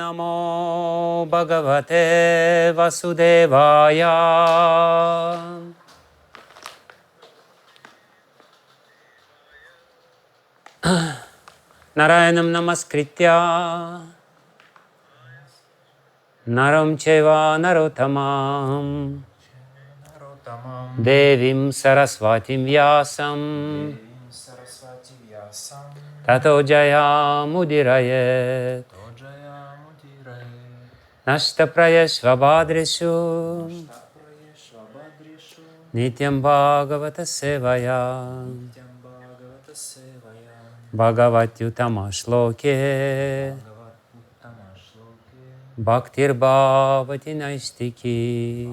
Namo Bhagavate Vasudevaya. Narayanam namaskritya Naram cheva narottamam Devim sarasvatim vyasam Tato jaya mudirayet Nashta prayeshva bhadreshu Nityam bhagavata sevaya Bhagavad-gītā shloke Bhaktir bhavati naistiki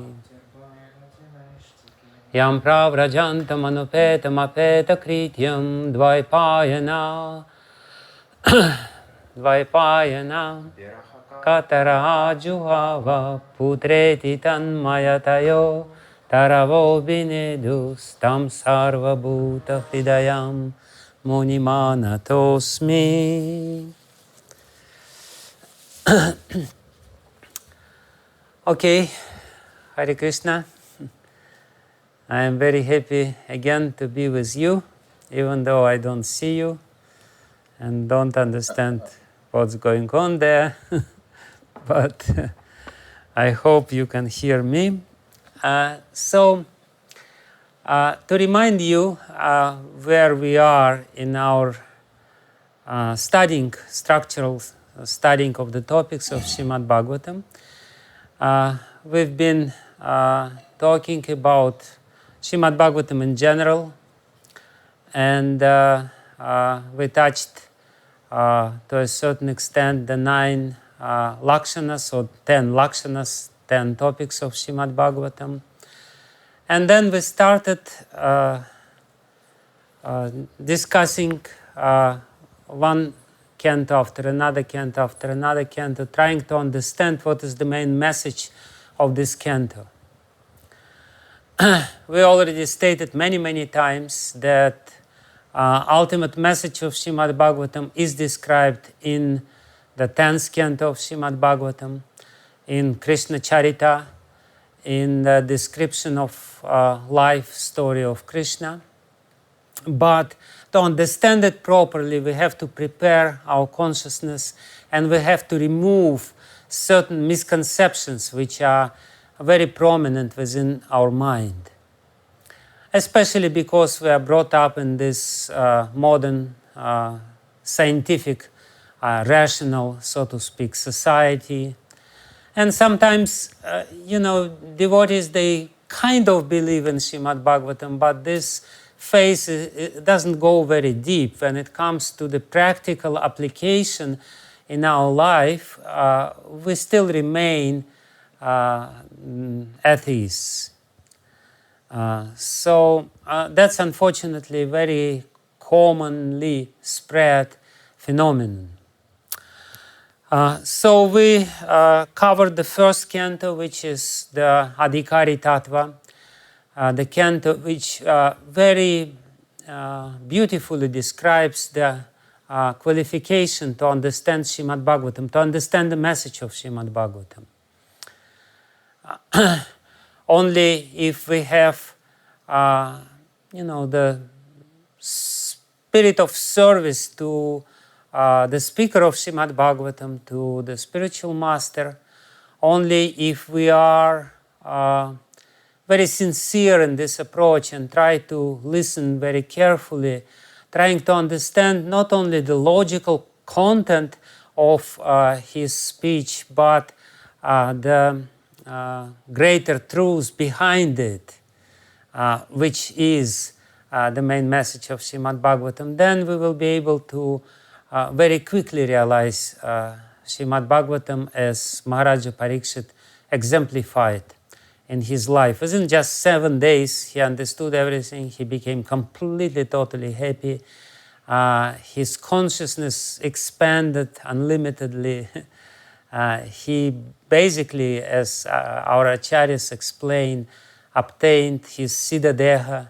Yam pravrajantam anupetam apeta krityam dvaipayana Katara juhava putreti tanmayatayo Taravo binedus tam sarva bhuta hridayam Munimanatosmi. Okay, Hare Krishna. I am very happy again to be with you, even though I don't see you and don't understand what's going on there. But I hope you can hear me. To remind you where we are in our structural studying of the topics of Śrīmad-Bhāgavatam, we've been talking about Śrīmad-Bhāgavatam in general, and we touched to a certain extent the 9 lakshanas or 10 lakshanas, 10 topics of Śrīmad-Bhāgavatam. And then we started discussing one canto after another canto after another canto, trying to understand what is the main message of this canto. We already stated many times that ultimate message of Śrīmad-Bhāgavatam is described in the 10th canto of Śrīmad-Bhāgavatam, in Krishna Charita, in the description of life story of Krishna. But to understand it properly, we have to prepare our consciousness and we have to remove certain misconceptions which are very prominent within our mind. Especially because we are brought up in this modern scientific, rational, so to speak, society. And sometimes, devotees, they kind of believe in Śrīmad-Bhāgavatam, but this phase it doesn't go very deep. When it comes to the practical application in our life, we still remain atheists. So that's unfortunately a very commonly spread phenomenon. So we covered the first canto, which is the Adhikari-tattva, the canto which very beautifully describes the qualification to understand Śrīmad-Bhāgavatam, to understand the message of Śrīmad-Bhāgavatam. Only if we have, the spirit of service to the speaker of Śrīmad-Bhāgavatam, to the spiritual master, only if we are very sincere in this approach and try to listen very carefully, trying to understand not only the logical content of his speech, but the greater truth behind it, which is the main message of Śrīmad-Bhāgavatam, then we will be able to very quickly realize Śrīmad-Bhāgavatam as Maharaja Parikshit exemplified in his life. Within just 7 days, he understood everything. He became completely, totally happy. His consciousness expanded unlimitedly. He basically, as our acharyas explain, obtained his Siddha Deha,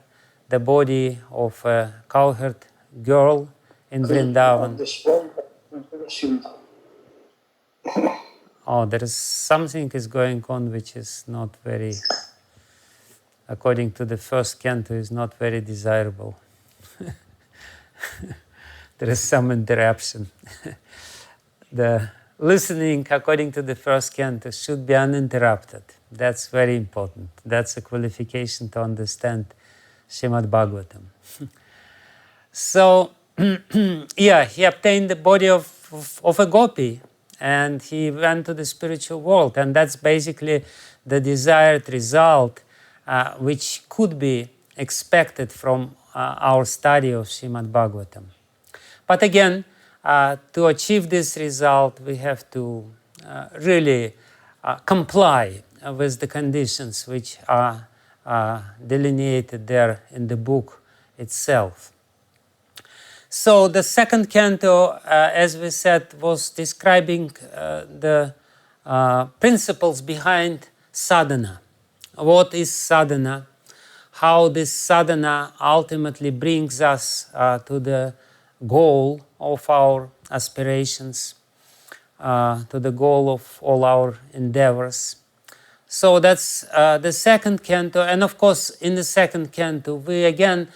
the body of a cowherd girl in Vrindavan. oh, there is something is going on which is not very, according to the first canto, is not very desirable. There is some interruption. The listening, according to the first canto, should be uninterrupted. That's very important. That's a qualification to understand Śrīmad-Bhāgavatam. So, yeah, he obtained the body of a gopi, and he went to the spiritual world, and that's basically the desired result which could be expected from our study of Śrīmad-Bhāgavatam. But again, to achieve this result, we have to really comply with the conditions which are delineated there in the book itself. So the second canto, as we said, was describing the principles behind sadhana. What is sadhana? How this sadhana ultimately brings us to the goal of our aspirations, to the goal of all our endeavors. So that's the second canto. And of course, in the second canto, we again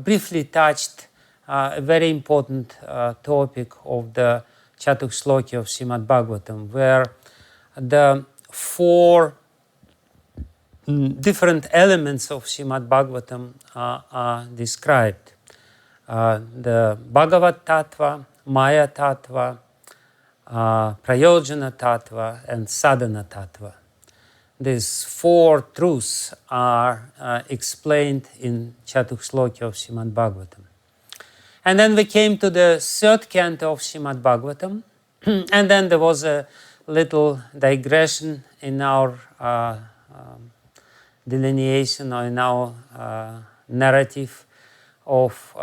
briefly touched a very important topic of the Chatuk Shloki of Śrīmad-Bhāgavatam, where the four different elements of Śrīmad-Bhāgavatam are described. The Bhagavad-tattva, Maya-tattva, Prayojana-tattva, and Sadhana-tattva. These four truths are explained in Chatuk Shloki of Śrīmad-Bhāgavatam. And then we came to the third canto of Śrīmad-Bhāgavatam, and then there was a little digression in our delineation or in our narrative of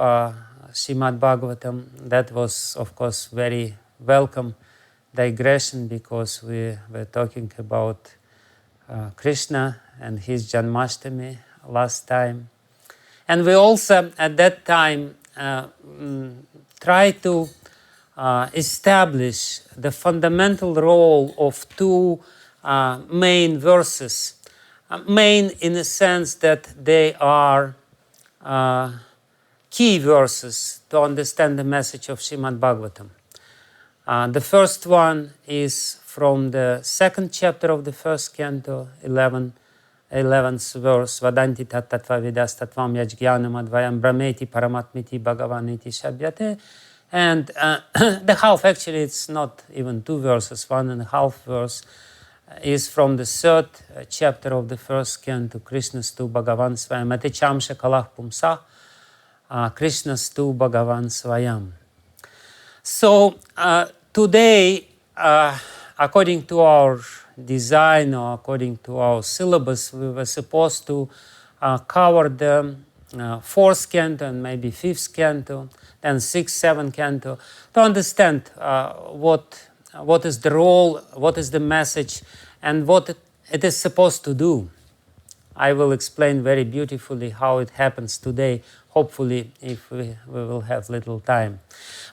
Śrīmad-Bhāgavatam. That was, of course, very welcome digression, because we were talking about Krishna and his Janmashtami last time. And we also, at that time, tried to establish the fundamental role of two main verses. Main in the sense that they are key verses to understand the message of Śrīmad-Bhāgavatam. The first one is from the second chapter of the first canto, 11th verse, Vadanti tat-tattva vidas-tattvam yajñānam advayam brahmeti paramatmiti bhagavaniti shabhyate. And the half, actually it's not even two verses, 1.5 verse, is from the third chapter of the first canto, Krishnastu Bhagavan Svayam Atechamsha Kalah Pumsa, Krishnastu Bhagavan Svayam. So today, according to our design or according to our syllabus, we were supposed to cover the fourth canto and maybe fifth canto, then sixth, seventh canto, to understand what is the role, what is the message, and what it is supposed to do. I will explain very beautifully how it happens today, hopefully, if we will have little time.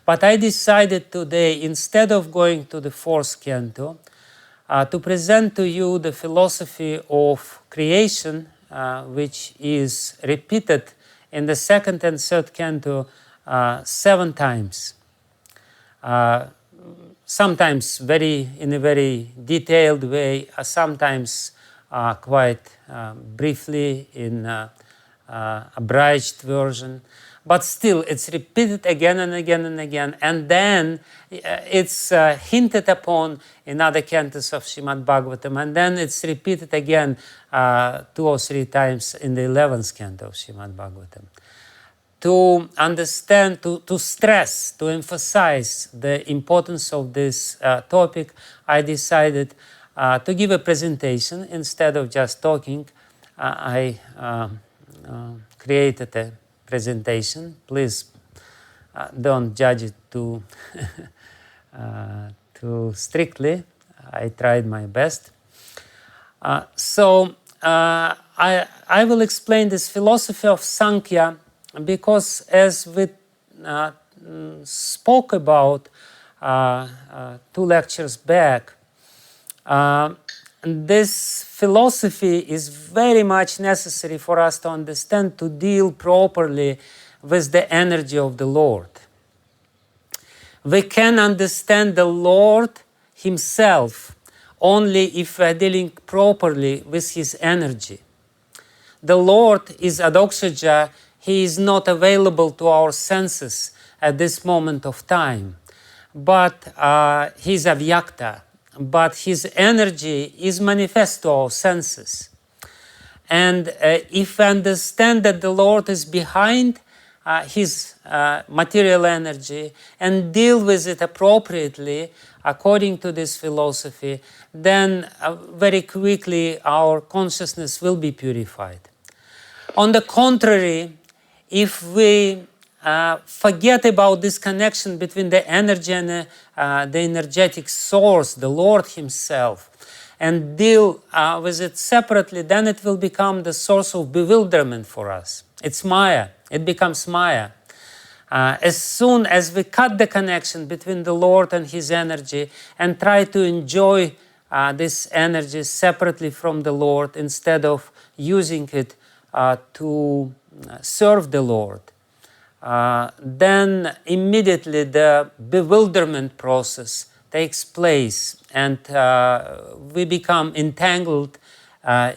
But I decided today, instead of going to the fourth canto, to present to you the philosophy of creation, which is repeated in the second and third canto 7 times. Sometimes in a very detailed way, sometimes quite briefly in abridged version, but still it's repeated again and again and again, and then it's hinted upon in other cantos of Śrīmad-Bhāgavatam, and then it's repeated again 2 or 3 times in the 11th canto of Śrīmad-Bhāgavatam. To understand, to stress, to emphasize the importance of this topic, I decided to give a presentation. Instead of just talking, I created a presentation. Please don't judge it too strictly. I tried my best. So I will explain this philosophy of Sankhya, because as we spoke about 2 lectures back, This philosophy is very much necessary for us to understand, to deal properly with the energy of the Lord. We can understand the Lord Himself only if we are dealing properly with His energy. The Lord is adoksaja. He is not available to our senses at this moment of time, but He is avyakta. But His energy is manifest to our senses. And if we understand that the Lord is behind His material energy and deal with it appropriately according to this philosophy, then very quickly our consciousness will be purified. On the contrary, if we forget about this connection between the energy and the energetic source, the Lord Himself, and deal with it separately, then it will become the source of bewilderment for us. It's Maya. It becomes Maya. As soon as we cut the connection between the Lord and His energy and try to enjoy this energy separately from the Lord instead of using it to serve the Lord, then immediately the bewilderment process takes place and we become entangled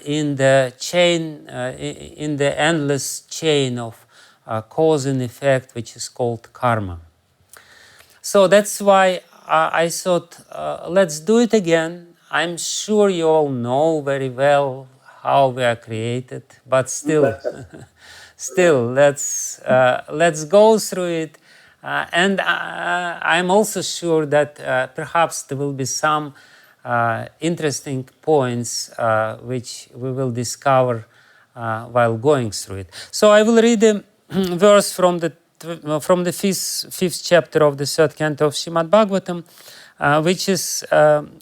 in the chain, in the endless chain of cause and effect, which is called karma. So that's why I thought, let's do it again. I'm sure you all know very well how we are created, but still, let's go through it. And I'm also sure that perhaps there will be some interesting points which we will discover while going through it. So I will read a verse from the fifth chapter of the third canto of Śrīmad-Bhāgavatam, which is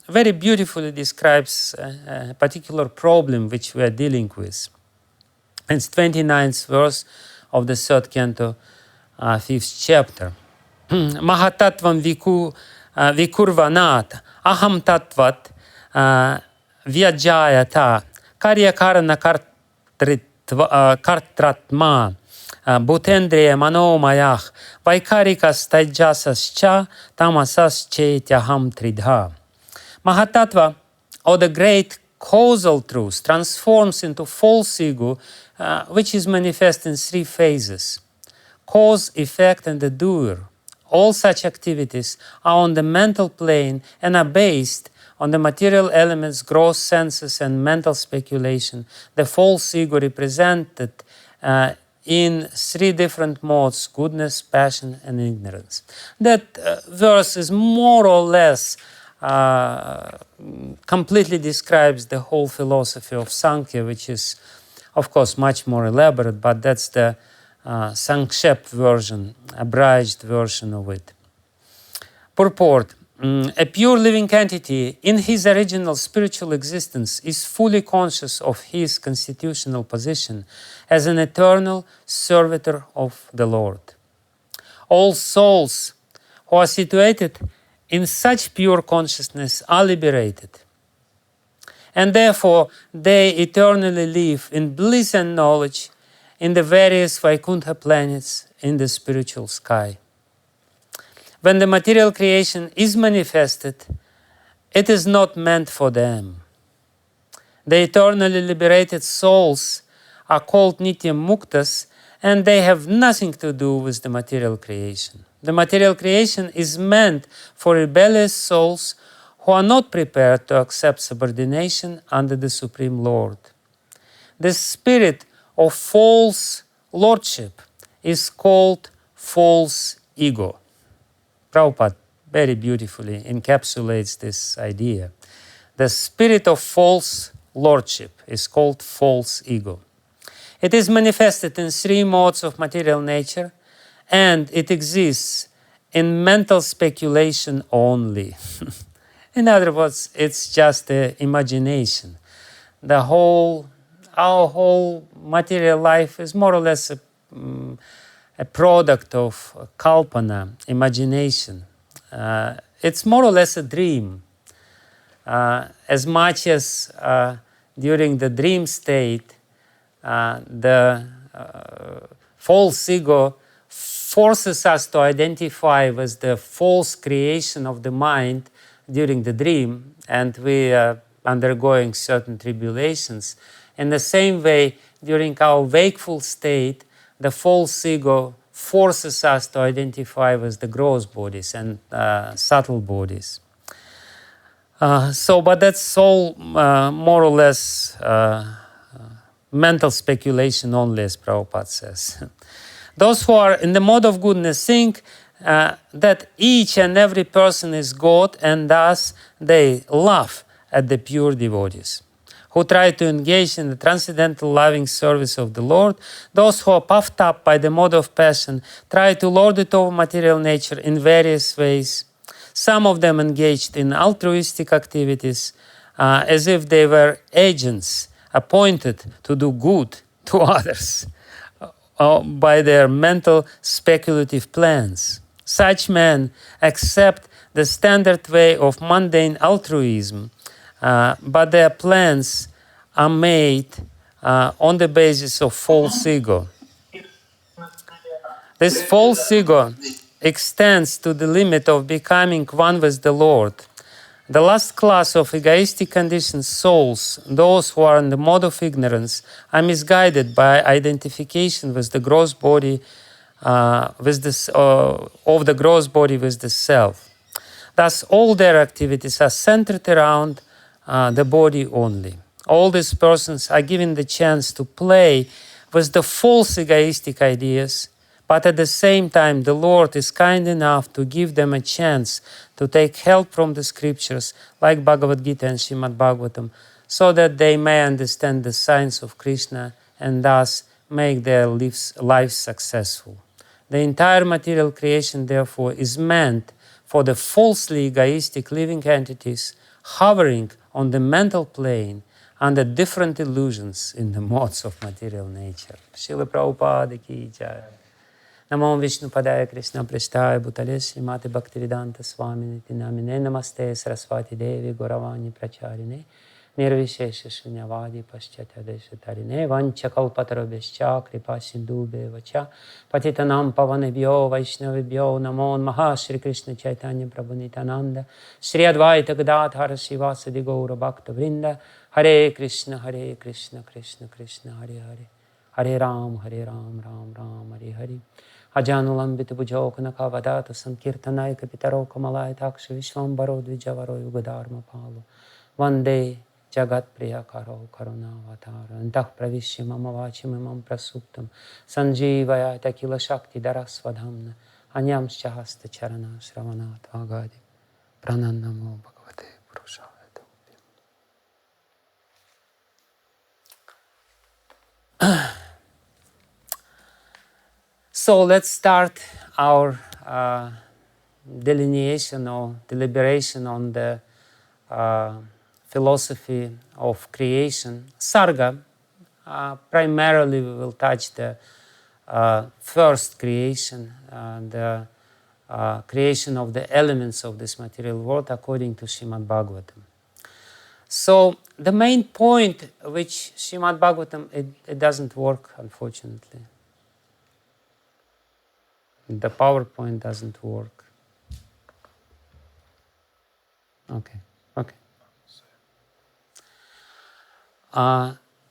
very beautifully describes a particular problem which we are dealing with. It's 29th verse of the third canto, 5th chapter. Mahat-tattvaṁ vikurvāṇād, ahaṁ-tattvaḍ vyajāyata, kārya-kāraṇa-kartrātmā, bhūtendriya-mano-mayaḥ, vaikārikas taijasaś, tāmasaś cety ahaṁ tridhā. Mahat-tattva, or the great causal truth, transforms into false ego, which is manifest in three phases: cause, effect, and the doer. All such activities are on the mental plane and are based on the material elements, gross senses, and mental speculation. The false ego represented in three different modes: goodness, passion, and ignorance. That verse is more or less completely describes the whole philosophy of Sankhya, which is, of course, much more elaborate, but that's the Sankhya version, abridged version of it. Purport. A pure living entity in his original spiritual existence is fully conscious of his constitutional position as an eternal servitor of the Lord. All souls who are situated in such pure consciousness are liberated, and therefore they eternally live in bliss and knowledge in the various Vaikuṇṭha planets in the spiritual sky. When the material creation is manifested, it is not meant for them. The eternally liberated souls are called nitya-muktas, and they have nothing to do with the material creation. The material creation is meant for rebellious souls who are not prepared to accept subordination under the Supreme Lord. The spirit of false lordship is called false ego. Prabhupada very beautifully encapsulates this idea. The spirit of false lordship is called false ego. It is manifested in three modes of material nature, and it exists in mental speculation only. In other words, it's just an imagination. Our whole material life is more or less a product of kalpana, imagination. It's more or less a dream. as much as during the dream state, the false ego forces us to identify with the false creation of the mind during the dream, and we are undergoing certain tribulations. In the same way, during our wakeful state, the false ego forces us to identify with the gross bodies and subtle bodies. But that's all more or less mental speculation only, as Prabhupada says. Those who are in the mode of goodness think that each and every person is God, and thus they laugh at the pure devotees who try to engage in the transcendental loving service of the Lord. Those who are puffed up by the mode of passion try to lord it over material nature in various ways. Some of them engaged in altruistic activities as if they were agents appointed to do good to others by their mental speculative plans. Such men accept the standard way of mundane altruism, but their plans are made on the basis of false ego. This false ego extends to the limit of becoming one with the Lord. The last class of egoistic conditioned souls, those who are in the mode of ignorance, are misguided by identification with the gross body, of the gross body with the self. Thus, all their activities are centered around the body only. All these persons are given the chance to play with the false egoistic ideas, but at the same time, the Lord is kind enough to give them a chance to take help from the scriptures, like Bhagavad-gītā and Śrīmad-Bhāgavatam, so that they may understand the signs of Krishna and thus make their lives successful. The entire material creation, therefore, is meant for the falsely egoistic living entities hovering on the mental plane under different illusions in the modes of material nature. Śrīla Prabhupada ki jai. Namo Vishnu Padaya Krishna Prasthaya Bhutale Srimati Bhakti Vedanta Swami Niti Namine Namaste Saraswati Devi Gauravani Pracharine Nirvishesha Shunyavadi Paschatya Deshatarine Vancha Kalpatarabhescha Kripa Sindhubhe Vacha Patitanam Pavanebhyo Vaishnavibhyo Namo Namaha Shri Krishna Chaitanya Prabhu Nityananda Shri Advaita Gadadhara Srivasadi Gaura Bhakta Vrinda Hare Krishna Krishna Krishna Hare Hare Hare Ram Ram Ram Hare Hare Ajanulambita Bhujokana Vadata Sankirtanai Kapitaro Kamalai Taksha Vishwambaro Dvijavaro Yugadharma Palo Vande Jagat Priya Karo Karuna Vatara Antah Pravishya Mama Vachim Imam Prasuptam Sanjivayata Kila Shakti Darasvadhamna Anyam Shahasta Charana Shravanat Vagadi Prananamo Bhagavate Purushaya. So let's start our delineation or deliberation on the philosophy of creation. Sarga, primarily we will touch the first creation, the creation of the elements of this material world according to Śrīmad-Bhāgavatam. So the main point which Śrīmad-Bhāgavatam, it doesn't work, unfortunately. The PowerPoint doesn't work. Okay.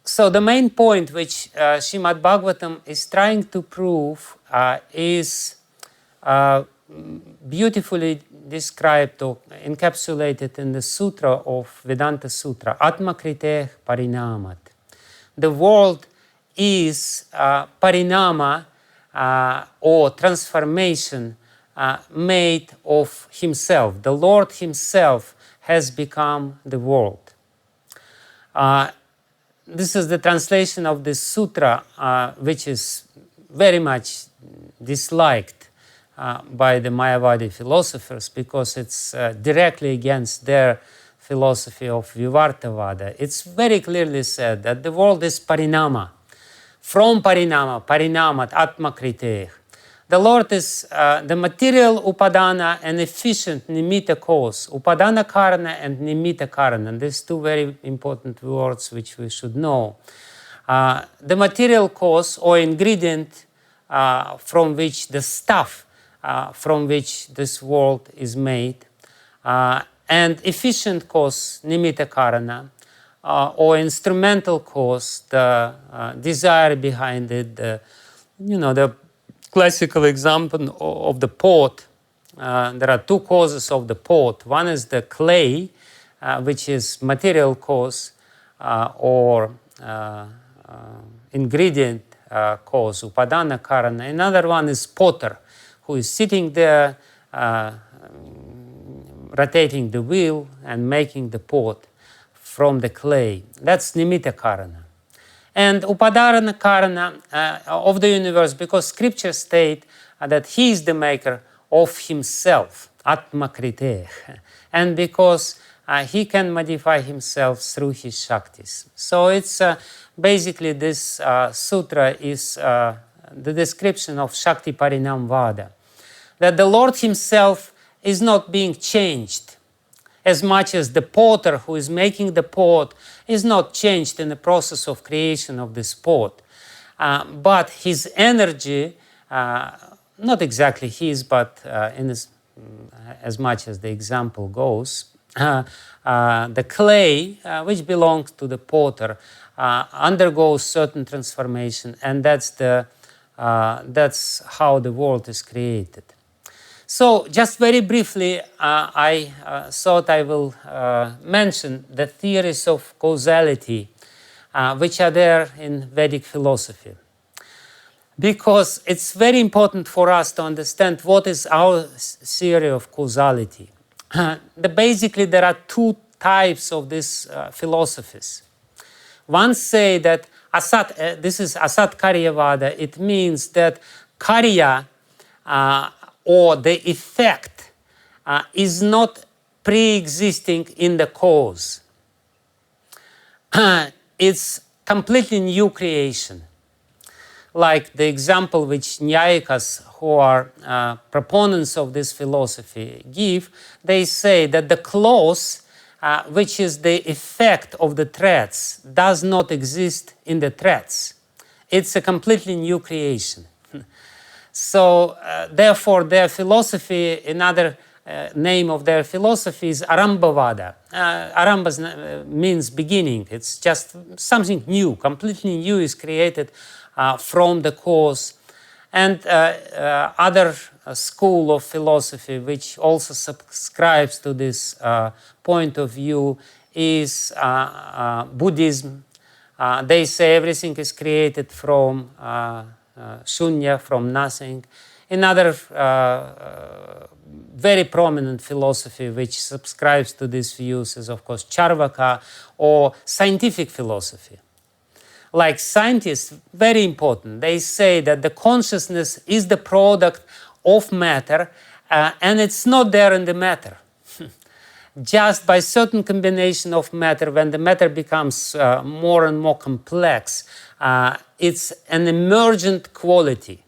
So the main point which Śrīmad-Bhāgavatam is trying to prove is beautifully described or encapsulated in the sutra of Vedanta Sutra, Atma-kriteh parinamat. The world is parinama or transformation made of himself. The Lord himself has become the world. This is the translation of this sutra, which is very much disliked by the Mayavadi philosophers because it's directly against their philosophy of Vivartavada. It's very clearly said that the world is parinama. From parinama, parinamat, atma-kriteh. The Lord is the material upadana and efficient nimitta cause. Upadana karana and nimitta karana. These two very important words which we should know. The material cause or ingredient from which the stuff from which this world is made, and efficient cause, nimitta karana, or instrumental cause, the desire behind it, the classical example of the pot. There are two causes of the pot. One is the clay, which is material cause or ingredient cause, upadana karana. Another one is potter, who is sitting there, rotating the wheel and making the pot from the clay. That's nimitta karana. And upadana karana of the universe, because scriptures state that he is the maker of himself, atma kriteh, and because he can modify himself through his shaktis. So it's basically this sutra is the description of Shakti Parinam Vada, that the Lord himself is not being changed as much as the potter who is making the pot is not changed in the process of creation of this pot. But his energy, not exactly his, but as much as the example goes, the clay, which belongs to the potter, undergoes certain transformation, and that's how the world is created. So, just very briefly, I thought I will mention the theories of causality, which are there in Vedic philosophy, because it's very important for us to understand what is our theory of causality. Basically, there are two types of these philosophies. One say that this is asat karyavada. It means that karya or the effect is not pre-existing in the cause. It's completely new creation. Like the example which Nyayikas, who are proponents of this philosophy, give, they say that the cloth, which is the effect of the threads, does not exist in the threads. It's a completely new creation. So, therefore, their philosophy, another name of their philosophy is Arambhavada. Arambha means beginning. It's just something new, completely new is created from the cause. And other school of philosophy, which also subscribes to this point of view, is Buddhism. They say everything is created from shunya, from nothing. Another very prominent philosophy which subscribes to these views is, of course, Charvaka, or scientific philosophy. Like scientists, very important, they say that the consciousness is the product of matter, and it's not there in the matter. Just by certain combination of matter, when the matter becomes more and more complex, it's an emergent quality.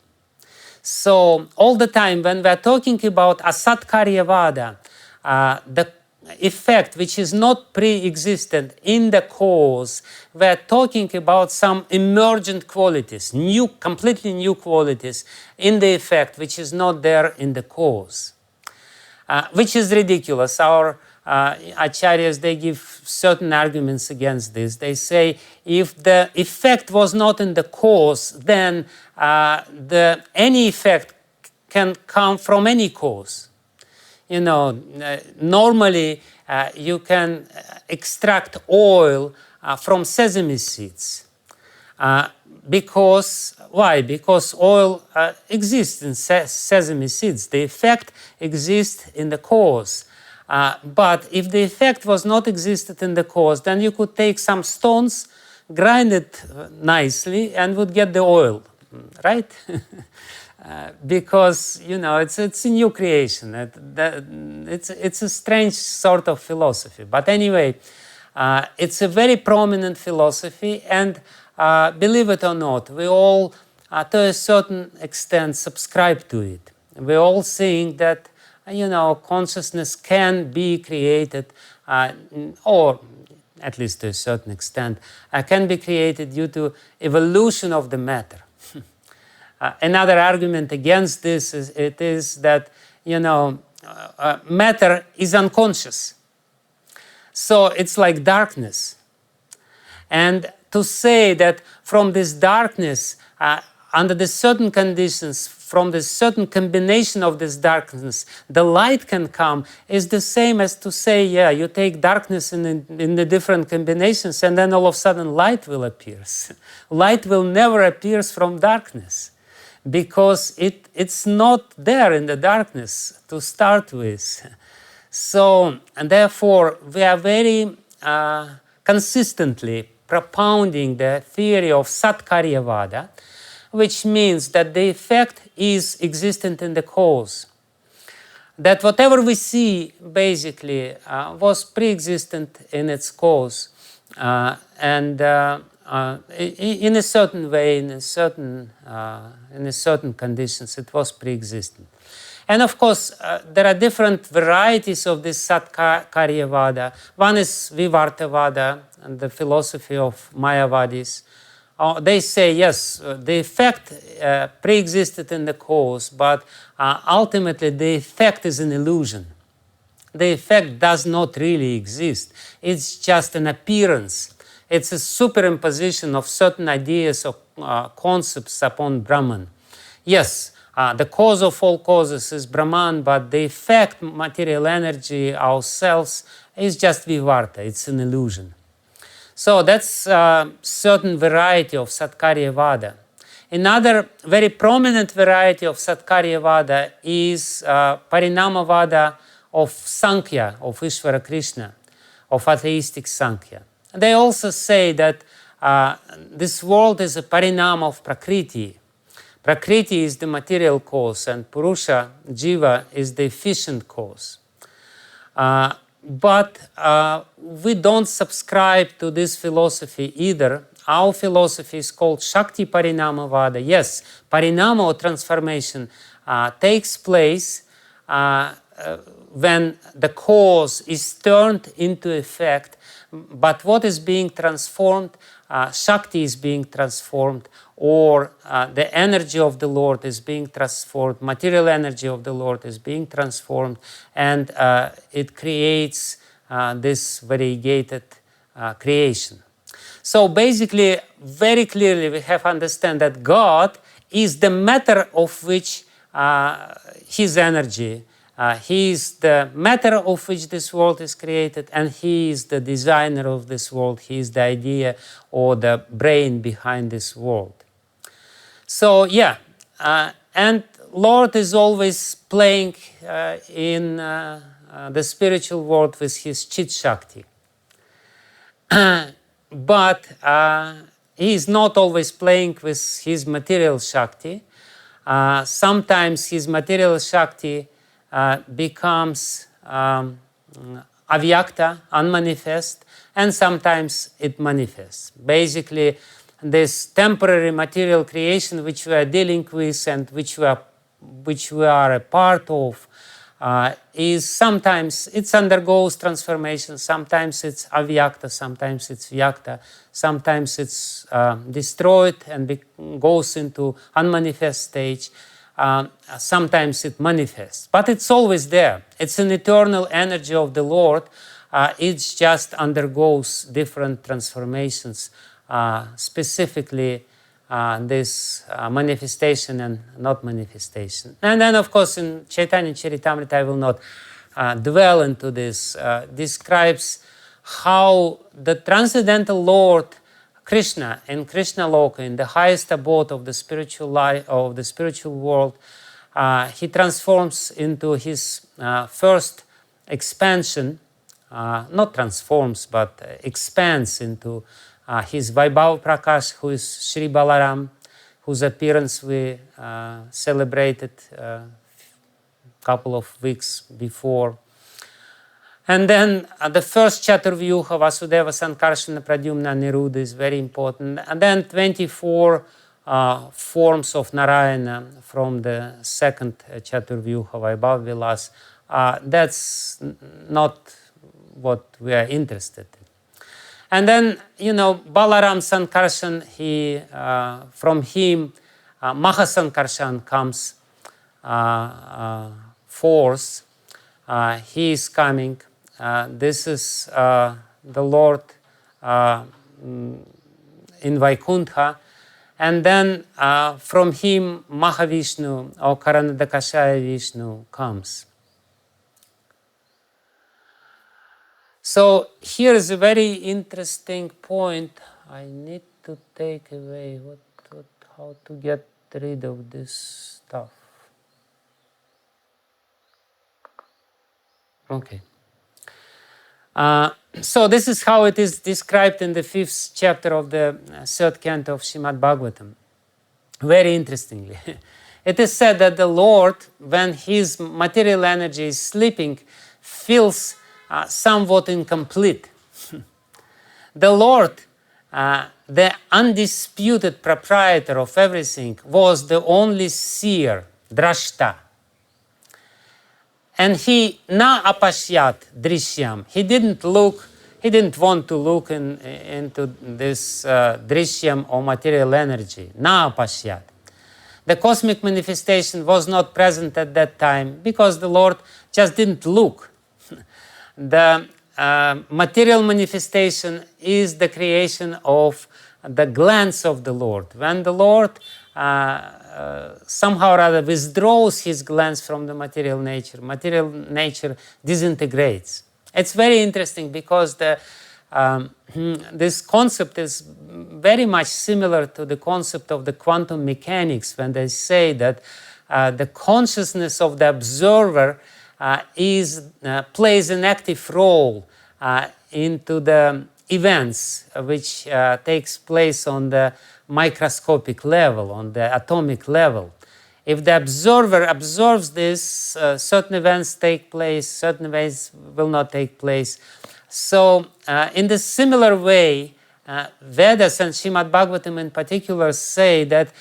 So all the time when we're talking about asat karyavada, the effect which is not pre-existent in the cause, we're talking about some emergent qualities, new, completely new qualities in the effect which is not there in the cause, which is ridiculous. Our acharyas, they give certain arguments against this. They say if the effect was not in the cause, then any effect can come from any cause. You know, normally you can extract oil from sesame seeds. Because, why? Because oil exists in sesame seeds. The effect exists in the cause. But if the effect was not existed in the cause, then you could take some stones, grind it nicely, and would get the oil, right? Because, you know, it's a new creation. It's a strange sort of philosophy. But anyway, it's a very prominent philosophy, and believe it or not, we all to a certain extent, subscribe to it. We all think that, consciousness can be created, or at least to a certain extent, can be created due to evolution of the matter. Another argument against this is that, matter is unconscious. So it's like darkness. And to say that from this darkness, under the certain conditions, from the certain combination of this darkness, the light can come, is the same as to say, you take darkness in the different combinations, and then all of a sudden light will appear. Light will never appear from darkness, because it's not there in the darkness to start with. So, and therefore, we are very consistently propounding the theory of Satkaryavada, which means that the effect is existent in the cause. That whatever we see, basically, was pre-existent in its cause, and in a certain way, in certain conditions, it was pre-existent. And of course, there are different varieties of this Satkaryavada. One is Vivartavada, and the philosophy of Mayavadis. They say, yes, the effect pre-existed in the cause, but ultimately the effect is an illusion. The effect does not really exist. It's just an appearance. It's a superimposition of certain ideas or concepts upon Brahman. Yes, the cause of all causes is Brahman, but the effect, material energy, ourselves, is just Vivarta. It's an illusion. So that's a certain variety of Satkaryavada. Another very prominent variety of Satkaryavada is Parinamavada of Sankhya, of Ishvara Krishna, of atheistic Sankhya. They also say that this world is a parinama of Prakriti. Prakriti is the material cause, and Purusha, Jiva, is the efficient cause. But we don't subscribe to this philosophy either. Our philosophy is called Shakti Parinamavada. Yes, parinama or transformation takes place when the cause is turned into effect, but what is being transformed, Shakti is being transformed, or the energy of the Lord is being transformed, material energy of the Lord is being transformed, and it creates this variegated creation. So basically, very clearly we have to understand that God is the matter of which His energy, He is the matter of which this world is created, and He is the designer of this world. He is the idea or the brain behind this world. So and Lord is always playing in the spiritual world with His Chit Shakti. But He is not always playing with His material Shakti. Sometimes His material Shakti becomes avyakta, unmanifest, and sometimes it manifests. Basically, this temporary material creation which we are dealing with and which we are a part of is sometimes it undergoes transformation, sometimes it's avyakta, sometimes it's vyakta, sometimes it's destroyed and goes into unmanifest stage. Sometimes it manifests, but it's always there. It's an eternal energy of the Lord. It just undergoes different transformations, specifically this manifestation and not manifestation. And then, of course, in Chaitanya Charitamrita, I will not dwell into this, describes how the transcendental Lord Krishna in Krishna Loka, in the highest abode of the spiritual life, of the spiritual world, he transforms into his first expansion, not transforms, but expands into his Vaibhava Prakash, who is Sri Balaram, whose appearance we celebrated a couple of weeks before. And then the first Chaturvyuha, Vasudeva, Sankarshana, Pradyumna, Niruddha is very important. And then 24 forms of Narayana from the second Chaturvyuha Vaibhav Vilas, that's not what we are interested in. And then, Balaram Sankarshan, from him, Mahasankarshan comes forth. He is coming. This is the Lord in Vaikuṇṭha. And then from him, Mahavishnu or Karanadakashaya Vishnu comes. So here is a very interesting point. I need to take away how to get rid of this stuff. Okay. So this is how it is described in the 5th chapter of the 3rd canto of Śrīmad-Bhāgavatam. Very interestingly. It is said that the Lord, when his material energy is sleeping, feels somewhat incomplete. The Lord, the undisputed proprietor of everything, was the only seer, drashta. And he na apashyat drishyam. He didn't want to look into this drishyam or material energy. Na apashyat. The cosmic manifestation was not present at that time because the Lord just didn't look. The material manifestation is the creation of the glance of the Lord. When the Lord somehow or other withdraws his glance from the material nature disintegrates. It's very interesting because this concept is very much similar to the concept of the quantum mechanics when they say that the consciousness of the observer plays an active role into the events which takes place on the microscopic level, on the atomic level. If the observer observes this, certain events take place, certain events will not take place. So in the similar way, Vedas and Śrīmad-Bhāgavatam in particular say that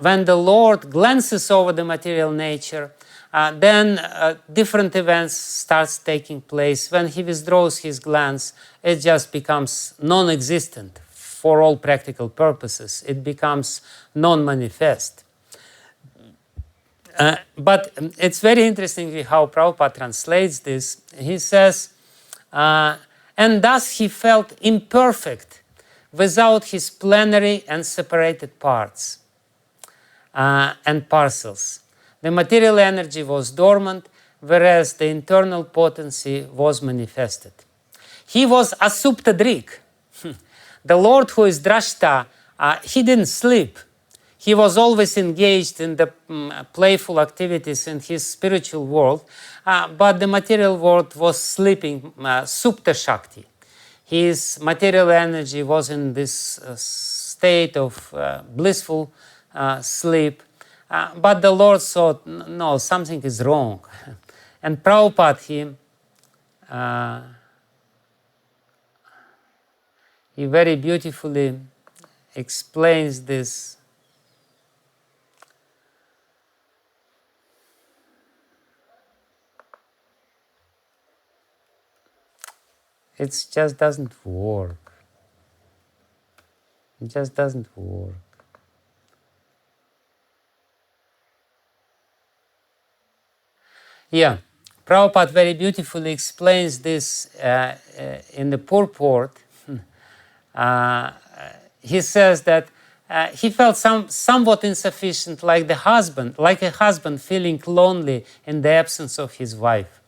when the Lord glances over the material nature, then different events starts taking place. When he withdraws his glance, it just becomes non-existent for all practical purposes. It becomes non-manifest. But it's very interesting how Prabhupada translates this. He says, and thus he felt imperfect without his plenary and separated parts and parcels. The material energy was dormant, whereas the internal potency was manifested. He was asuptadrik. The Lord who is drashta, he didn't sleep. He was always engaged in the playful activities in his spiritual world, but the material world was sleeping, supta shakti. His material energy was in this state of blissful sleep, but the Lord thought, no, something is wrong. And Prabhupada, he very beautifully explains this. It just doesn't work. It just doesn't work. Yeah, Prabhupada very beautifully explains this in the Purport. He says that he felt somewhat insufficient, like a husband feeling lonely in the absence of his wife.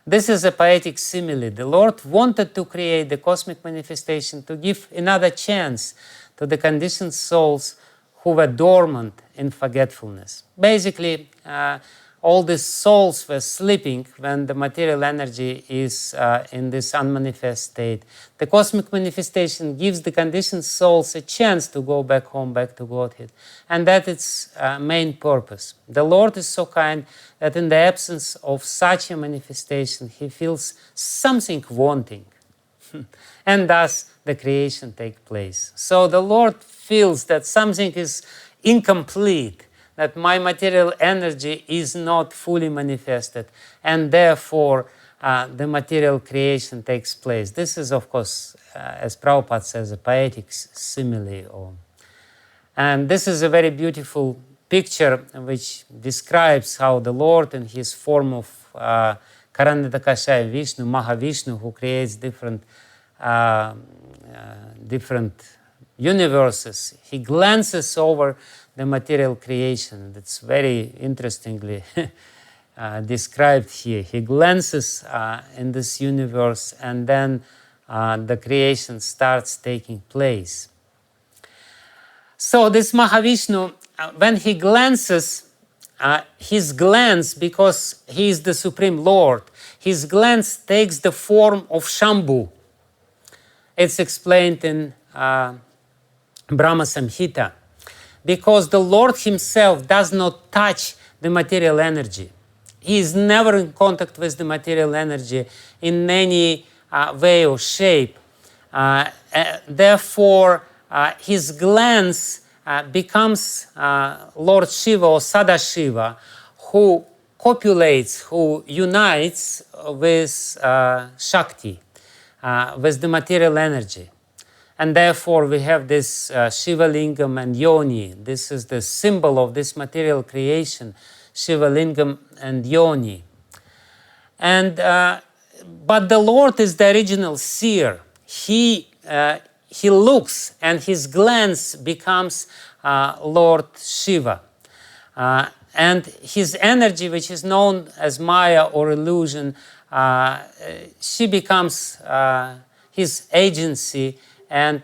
This is a poetic simile. The Lord wanted to create the cosmic manifestation to give another chance to the conditioned souls who were dormant in forgetfulness. Basically, all these souls were sleeping when the material energy is in this unmanifest state. The cosmic manifestation gives the conditioned souls a chance to go back home, back to Godhead. And that is main purpose. The Lord is so kind that in the absence of such a manifestation, he feels something wanting. and thus the creation takes place. So the Lord feels that something is incomplete, that my material energy is not fully manifested, and therefore the material creation takes place. This is, of course, as Prabhupada says, a poetic simile. And this is a very beautiful picture which describes how the Lord in his form of Karanadakashaya Vishnu, Mahavishnu, who creates different universes, he glances over the material creation. That's very interestingly described here. He glances in this universe, and then the creation starts taking place. So this Mahavishnu, when he glances, his glance, because he is the Supreme Lord, his glance takes the form of Shambhu. It's explained in Brahma Samhita, because the Lord himself does not touch the material energy. He is never in contact with the material energy in any way or shape. Therefore, his glance becomes Lord Shiva or Sadashiva, who copulates, who unites with Shakti, with the material energy. And therefore we have this Shiva Lingam and Yoni. This is the symbol of this material creation, Shiva Lingam and Yoni. And but the Lord is the original seer. He looks, and his glance becomes Lord Shiva. And his energy, which is known as Maya or illusion, she becomes his agency, and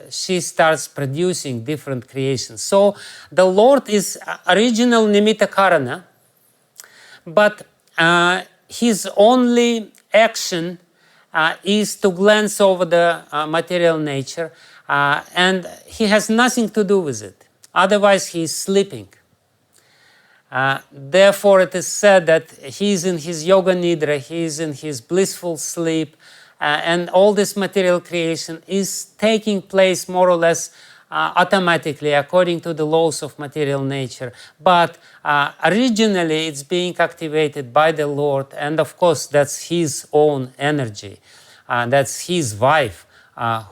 she starts producing different creations. So the Lord is original Nimitta Karana, but his only action is to glance over the material nature, and he has nothing to do with it. Otherwise, he is sleeping. Therefore, it is said that he is in his yoga nidra, he is in his blissful sleep, and all this material creation is taking place more or less automatically according to the laws of material nature. But originally it's being activated by the Lord, and of course that's his own energy. That's his wife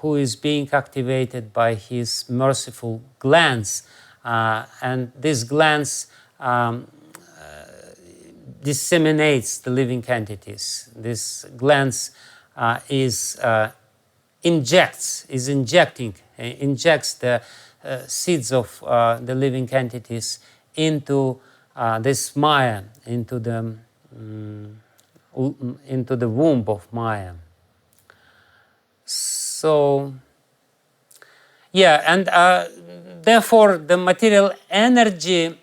who is being activated by his merciful glance. And this glance disseminates the living entities. This glance injects the seeds of the living entities into this Maya, into the womb of Maya. So, yeah, and therefore the material energy,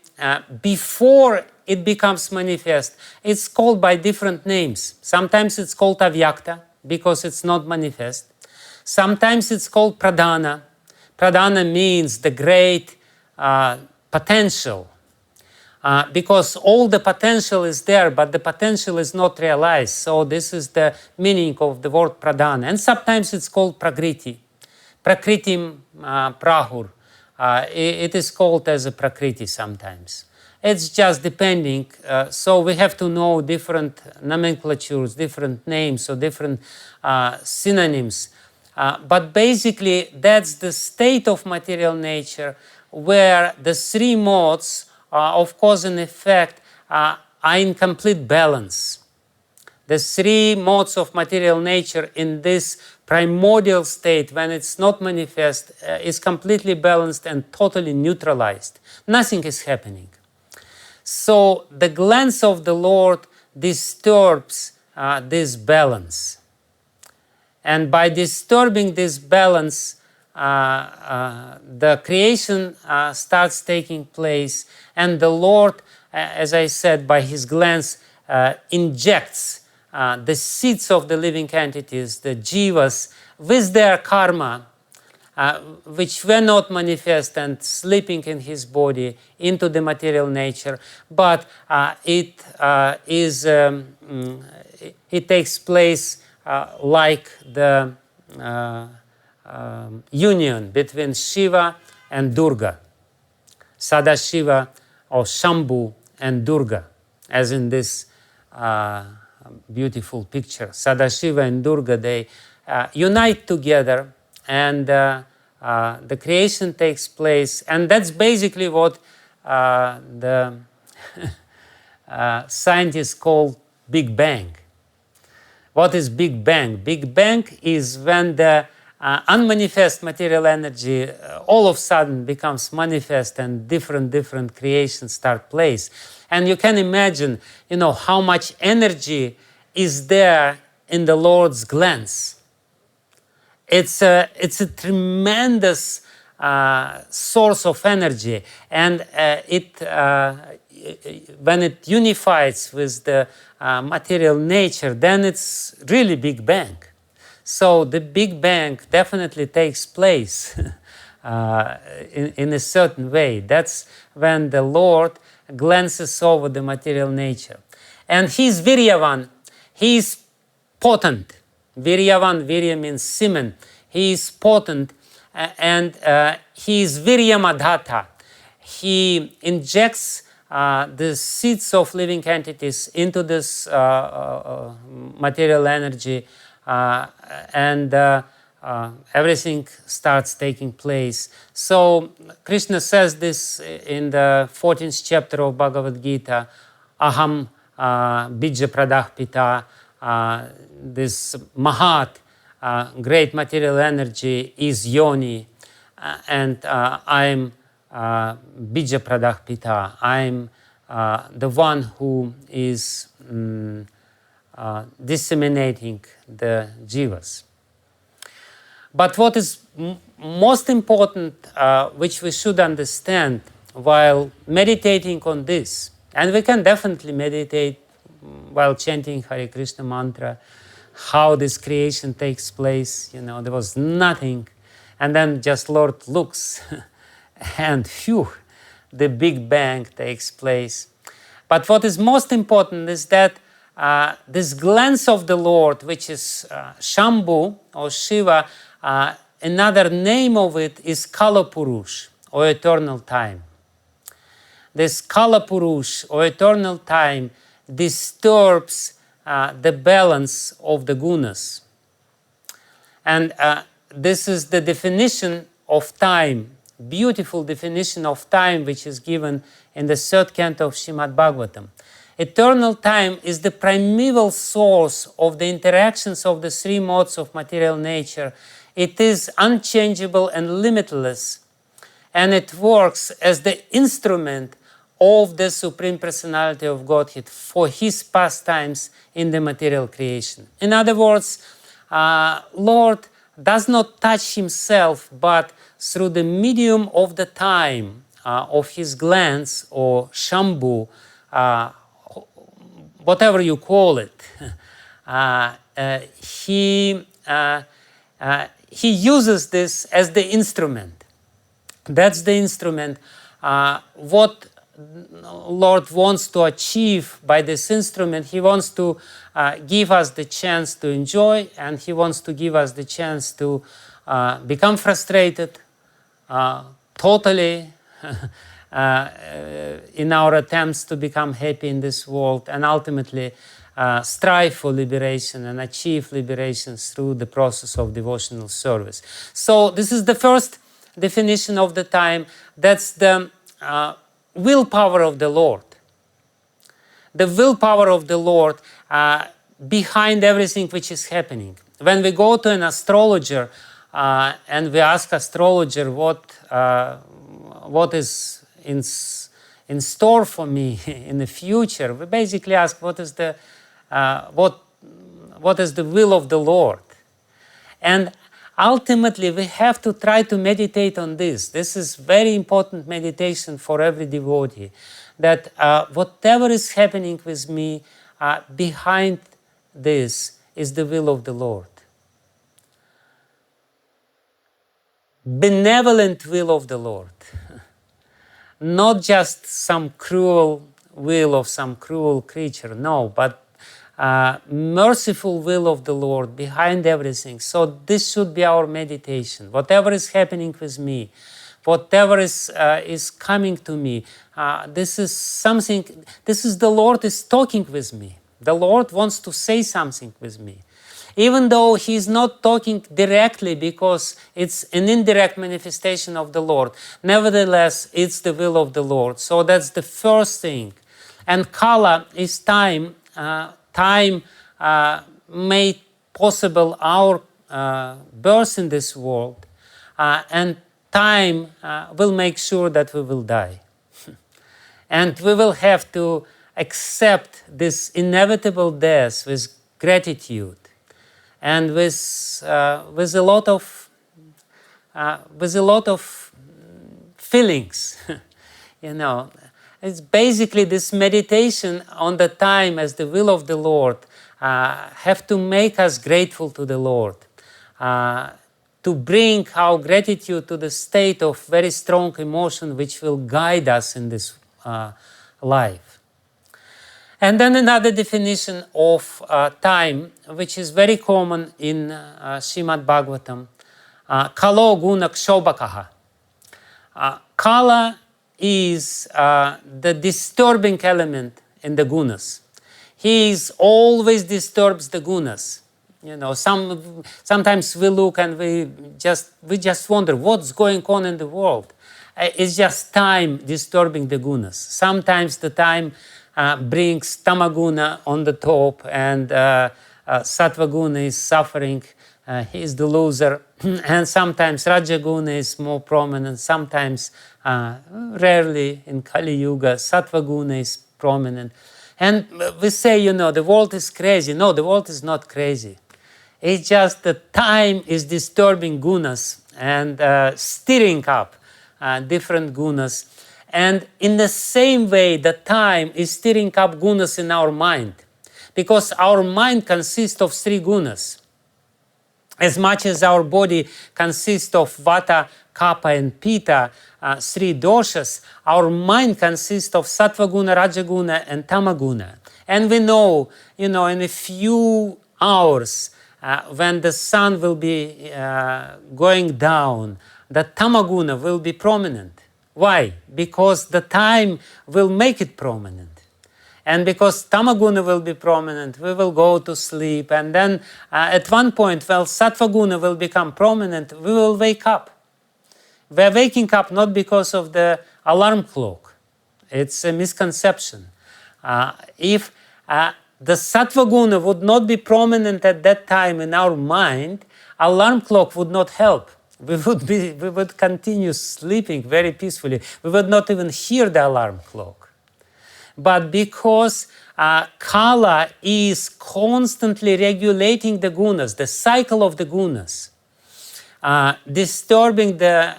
before it becomes manifest, it's called by different names. Sometimes it's called avyakta, because it's not manifest. Sometimes it's called pradhana. Pradhana means the great potential, because all the potential is there, but the potential is not realized. So this is the meaning of the word pradhana. And sometimes it's called prakriti. Prakritim prahur. It is called as a prakriti sometimes. It's just depending. So we have to know different nomenclatures, different names, or different synonyms. But basically, that's the state of material nature where the three modes of cause and effect are in complete balance. The three modes of material nature in this primordial state, when it's not manifest, is completely balanced and totally neutralized. Nothing is happening. So the glance of the Lord disturbs this balance. And by disturbing this balance, the creation starts taking place, and the Lord, as I said, by his glance, injects the seeds of the living entities, the jivas, with their karma, which were not manifest and sleeping in his body, into the material nature, but it takes place like the union between Shiva and Durga, Sadashiva or Shambhu and Durga, as in this beautiful picture. Sadashiva and Durga, they unite together, and the creation takes place, and that's basically what the scientists call Big Bang. What is Big Bang? Big Bang is when the unmanifest material energy all of a sudden becomes manifest, and different creations start place. And you can imagine, how much energy is there in the Lord's glance. It's a tremendous source of energy, and when it unifies with the material nature, then it's really Big Bang. So the Big Bang definitely takes place in a certain way. That's when the Lord glances over the material nature. And he's Viryavan, he's potent. Viryavan, Virya means semen. He is potent, and he is Viryamadhata. He injects the seeds of living entities into this material energy, and everything starts taking place. So Krishna says this in the 14th chapter of Bhagavad-gītā, ahaṁ-tattvaṁ pita, this mahat, great material energy, is yoni, and I'm bija pita. I'm the one who is disseminating the jivas. But what is most important, which we should understand while meditating on this, and we can definitely meditate while chanting Hare Krishna mantra, how this creation takes place. There was nothing, and then just Lord looks and phew, the Big Bang takes place. But what is most important is that this glance of the Lord, which is Shambhu or Shiva, another name of it is Kala Purush, or eternal time. This Kala Purush, or eternal time, disturbs the balance of the gunas. And this is the definition of time, beautiful definition of time, which is given in the 3rd canto of Śrīmad-Bhāgavatam. Eternal time is the primeval source of the interactions of the 3 modes of material nature. It is unchangeable and limitless, and it works as the instrument of the Supreme Personality of Godhead for his pastimes in the material creation. In other words, Lord does not touch himself, but through the medium of the time of his glance, or Shambhu, whatever you call it, he uses this as the instrument. That's the instrument. What Lord wants to achieve by this instrument, he wants to give us the chance to enjoy, and he wants to give us the chance to become frustrated totally in our attempts to become happy in this world, and ultimately strive for liberation and achieve liberation through the process of devotional service. So this is the first definition of the time. That's the willpower of the Lord. The willpower of the Lord behind everything which is happening. When we go to an astrologer and we ask astrologer what is in store for me in the future, we basically ask what is the will of the Lord. And ultimately, we have to try to meditate on this. This is very important meditation for every devotee, that whatever is happening with me, behind this is the will of the Lord. Benevolent will of the Lord. Not just some cruel will of some cruel creature, no, but merciful will of the Lord behind everything. So this should be our meditation. Whatever is happening with me, whatever is coming to me, this is something, this is the Lord is talking with me. The Lord wants to say something with me. Even though He is not talking directly because it's an indirect manifestation of the Lord, nevertheless, it's the will of the Lord. So that's the first thing. And kala is time. Time made possible our birth in this world, and time will make sure that we will die. And we will have to accept this inevitable death with gratitude and with a lot of feelings. You know, it's basically this meditation on the time as the will of the Lord have to make us grateful to the Lord, to bring our gratitude to the state of very strong emotion which will guide us in this life. And then another definition of time, which is very common in Śrīmad-Bhāgavatam, kalo guna kshobhakaha. Kala is the disturbing element in the gunas. He is always disturbs the gunas. You know, sometimes we look and we just wonder what's going on in the world. It's just time disturbing the gunas. Sometimes the time brings tamaguna on the top, and sattvaguna is suffering. He is the loser. And sometimes rajaguna is more prominent. Sometimes, rarely in Kali Yuga, sattvaguna is prominent. And we say, you know, the world is crazy. No, the world is not crazy. It's just that time is disturbing gunas and stirring up different gunas. And in the same way, the time is stirring up gunas in our mind. Because our mind consists of three gunas. As much as our body consists of vata, kapha, and pitta, three doshas, our mind consists of sattvaguna, rajaguna, and tamaguna. And we know, you know, in a few hours, when the sun will be going down, the tamaguna will be prominent. Why? Because the time will make it prominent. And because tamaguna will be prominent, we will go to sleep. And then at one point, well, sattvaguna will become prominent, we will wake up. We are waking up not because of the alarm clock. It's a misconception. If the sattvaguna would not be prominent at that time in our mind, alarm clock would not help. We would continue sleeping very peacefully. We would not even hear the alarm clock. But because kala is constantly regulating the gunas, the cycle of the gunas, disturbing the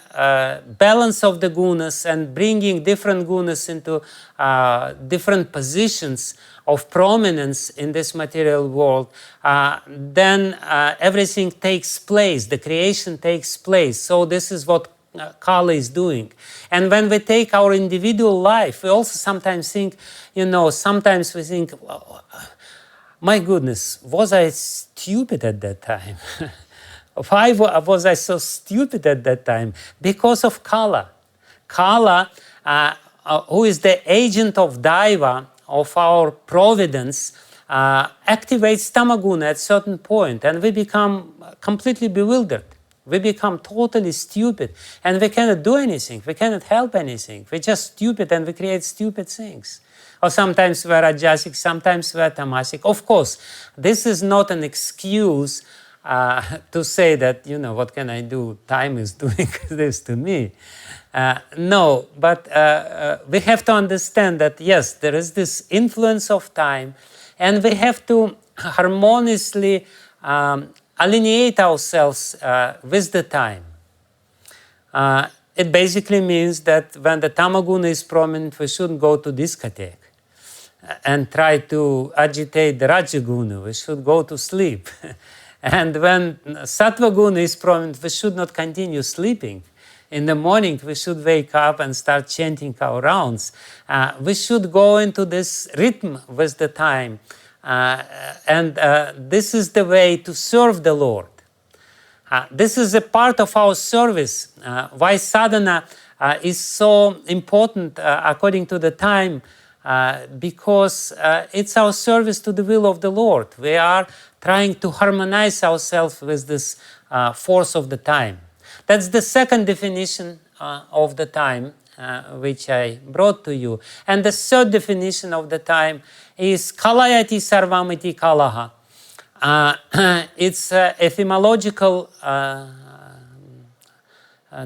balance of the gunas and bringing different gunas into different positions of prominence in this material world, then everything takes place, the creation takes place. So this is what kala is doing. And when we take our individual life, we also sometimes think, you know, sometimes we think, oh, my goodness, was I stupid at that time? Why was I so stupid at that time? Because of kala. Kala, who is the agent of daiva, of our providence, activates tamaguna at a certain point, and we become completely bewildered. We become totally stupid, and we cannot do anything. We cannot help anything. We're just stupid, and we create stupid things. Or sometimes we're rajasic, sometimes we're tamasic. Of course, this is not an excuse to say that, you know, what can I do? Time is doing this to me. No, but we have to understand that, yes, there is this influence of time, and we have to harmoniously alienate ourselves with the time. It basically means that when the tamaguna is prominent, we shouldn't go to discotheque and try to agitate the rajaguna. We should go to sleep. And when sattvaguna is prominent, we should not continue sleeping. In the morning, we should wake up and start chanting our rounds. We should go into this rhythm with the time And this is the way to serve the Lord. This is a part of our service. Why sadhana is so important according to the time, because it's our service to the will of the Lord. We are trying to harmonize ourselves with this force of the time. That's the second definition of the time, which I brought to you. And the third definition of the time is kalayati sarvamiti kalaha. It's a etymological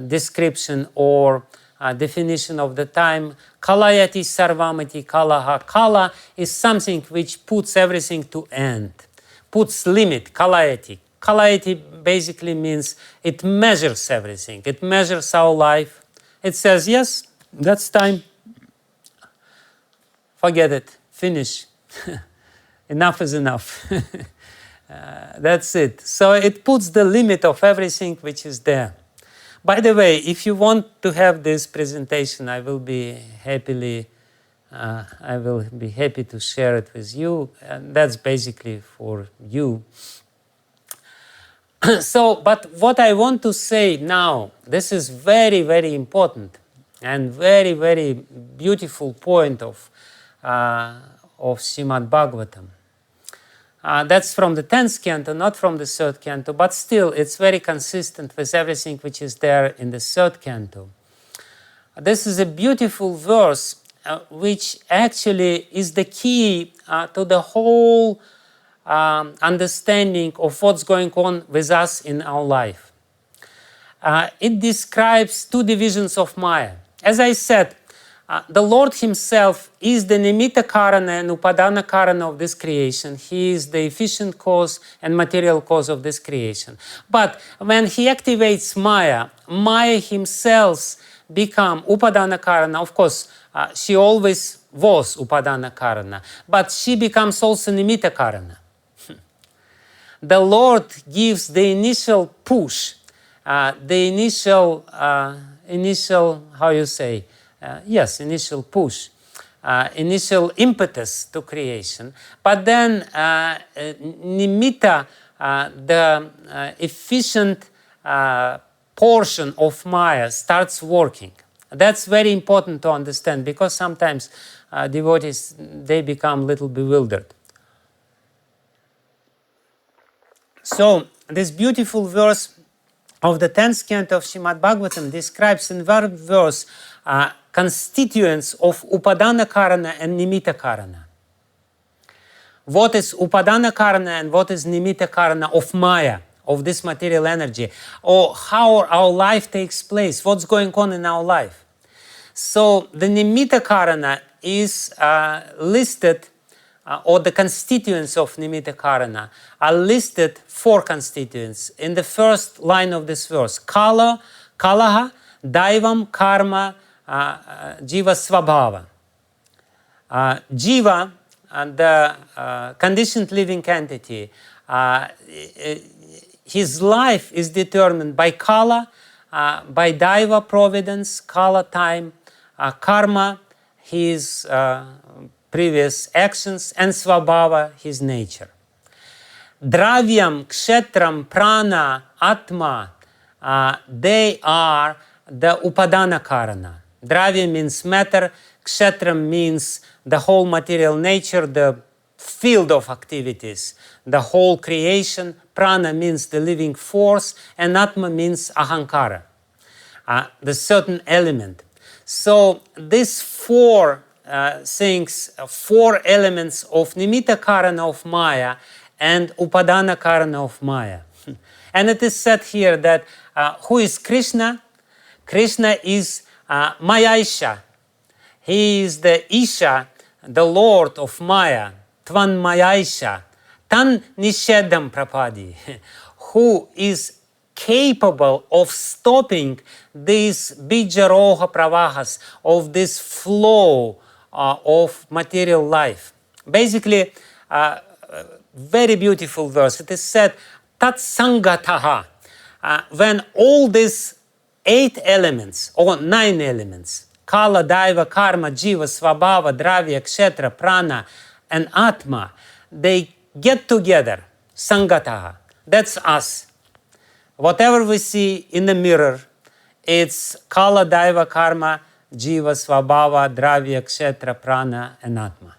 description or definition of the time. Kalayati sarvamiti kalaha. Kala is something which puts everything to end, puts limit, kalayati. Kalayati basically means it measures everything. It measures our life. It says, yes, that's time. Forget it. Finish. Enough is enough. That's it. So it puts the limit of everything which is there. By the way, if you want to have this presentation, I will be happy to share it with you. And that's basically for you. So, but what I want to say now, this is very, very important and very, very beautiful point of Śrīmad-Bhāgavatam. That's from the 10th canto, not from the 3rd canto, but still it's very consistent with everything which is there in the 3rd canto. This is a beautiful verse which actually is the key to the whole understanding of what's going on with us in our life. It describes two divisions of Maya. As I said, the Lord Himself is the nitya-karana and upadana-karana of this creation. He is the efficient cause and material cause of this creation. But when He activates Maya, Maya himself become upadana-karana. Of course, she always was upadana-karana, but she becomes also nimitta-karana. The Lord gives the initial push, the initial, how you say, initial push, initial impetus to creation. But then nimitta, the efficient portion of Maya starts working. That's very important to understand, because sometimes devotees, they become a little bewildered. So this beautiful verse of the 10th canto of Śrīmad-Bhāgavatam describes in one verse constituents of upadana-karana and nimitta-karana. What is upadana-karana and what is nimitta-karana of Maya, of this material energy, or how our life takes place, what's going on in our life. So the nimitta-karana is listed, or the constituents of nimitta-karana are listed, 4 constituents in the first line of this verse: kala, kalaha, daivam, karma, jiva, svabhava. Jiva, the conditioned living entity, his life is determined by kala, by daiva, providence, kala, time, karma, his previous actions, and svabhava, his nature. Dravyam, kshetram, prana, atma, they are the upadana-karana. Dravya means matter, kshetram means the whole material nature, the field of activities, the whole creation, prana means the living force, and atma means ahaṁ-kara, the certain element. So these 4 things, 4 elements of nimitta-karana of Maya and upadana-karana of Maya. And it is said here that who is Krishna? Krishna is Maya-isha. He is the Isha, the Lord of Maya, Tvan Maya-isha, Tan Nishedam Prapadi, who is capable of stopping these bijaroha pravahas, of this flow of material life. Basically, very beautiful verse. It is said, Tat Sangataha, when all these 8 elements, or 9 elements, kala, daiva, karma, jiva, svabhava, dravya, kshetra, prana, and atma, they get together, sangataha. That's us. Whatever we see in the mirror, it's kala, daiva, karma, jiva, svabhava, dravya, kshetra, prana, and atma.